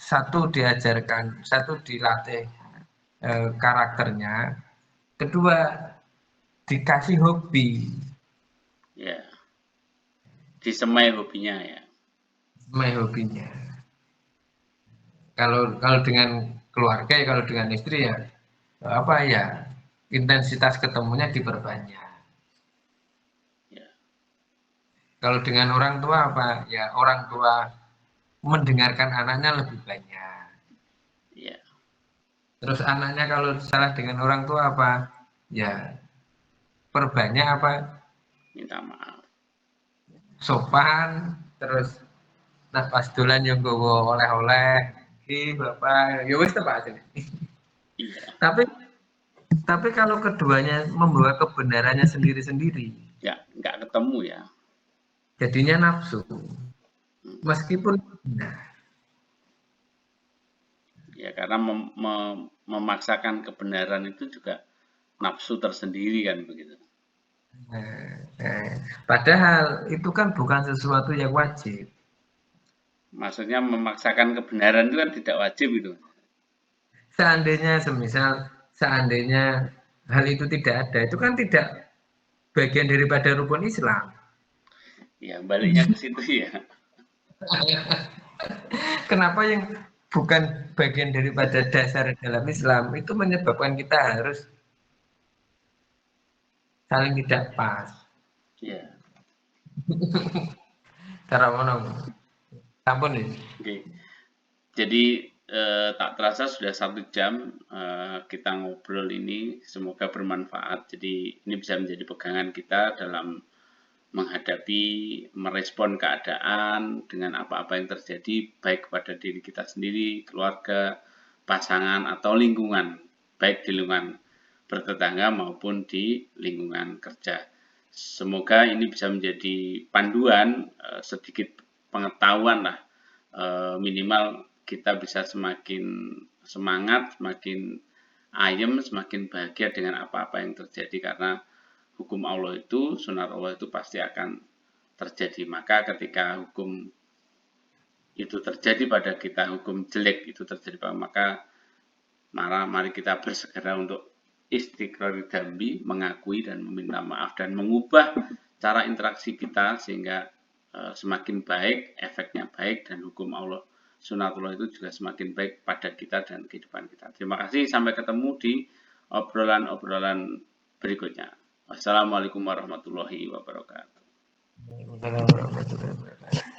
Speaker 2: satu diajarkan, satu dilatih. karakternya. Kedua, dikasih hobi.
Speaker 1: Ya. Disemai hobinya ya.
Speaker 2: Semai hobinya. Kalau dengan keluarga ya, kalau dengan istri ya apa ya, intensitas ketemunya diperbanyak.
Speaker 1: Ya.
Speaker 2: Kalau dengan orang tua apa ya, orang tua mendengarkan anaknya lebih banyak.
Speaker 1: Ya.
Speaker 2: Terus anaknya kalau salah dengan orang tua apa ya, perbanyak apa,
Speaker 1: Minta maaf.
Speaker 2: sopan. Terus nah pas dolan yang gowo oleh-oleh iki bapak ya wis tepak sini.
Speaker 1: Iya.
Speaker 2: Tapi kalau keduanya membawa kebenarannya sendiri-sendiri,
Speaker 1: Ya, nggak ketemu ya.
Speaker 2: jadinya nafsu.
Speaker 1: Hmm.
Speaker 2: Meskipun benar.
Speaker 1: Ya, karena memaksakan kebenaran itu juga nafsu tersendiri kan begitu.
Speaker 2: Padahal itu kan bukan sesuatu yang wajib.
Speaker 1: Maksudnya memaksakan kebenaran itu kan tidak wajib itu.
Speaker 2: Seandainya hal itu tidak ada, itu kan tidak bagian daripada rukun Islam.
Speaker 1: Ya, baliknya ke situ ya.
Speaker 2: Kenapa yang bukan bagian daripada dasar dalam Islam itu menyebabkan kita harus saling tidak pas.
Speaker 1: Ya.
Speaker 2: Cara mana? Sampun nih.
Speaker 1: Oke. Jadi tak terasa sudah 1 jam kita ngobrol ini. Semoga bermanfaat. Jadi ini bisa menjadi pegangan kita dalam menghadapi, merespon keadaan dengan apa-apa yang terjadi, baik kepada diri kita sendiri, keluarga, pasangan, atau lingkungan, baik di lingkungan bertetangga maupun di lingkungan kerja. Semoga ini bisa menjadi panduan, sedikit pengetahuan lah, minimal kita bisa semakin semangat, semakin ayem, semakin bahagia dengan apa-apa yang terjadi karena hukum Allah itu, sunat Allah itu pasti akan terjadi. Maka ketika hukum itu terjadi pada kita, hukum jelek itu terjadi pada maka mari kita bersegera untuk istiqrar dambi, mengakui dan meminta maaf dan mengubah cara interaksi kita sehingga semakin baik, efeknya baik dan hukum Allah sunatullah itu juga semakin baik pada kita dan kehidupan kita. Terima kasih, sampai ketemu di obrolan-obrolan berikutnya. Wassalamualaikum warahmatullahi wabarakatuh.
Speaker 2: Waalaikumsalam warahmatullahi wabarakatuh.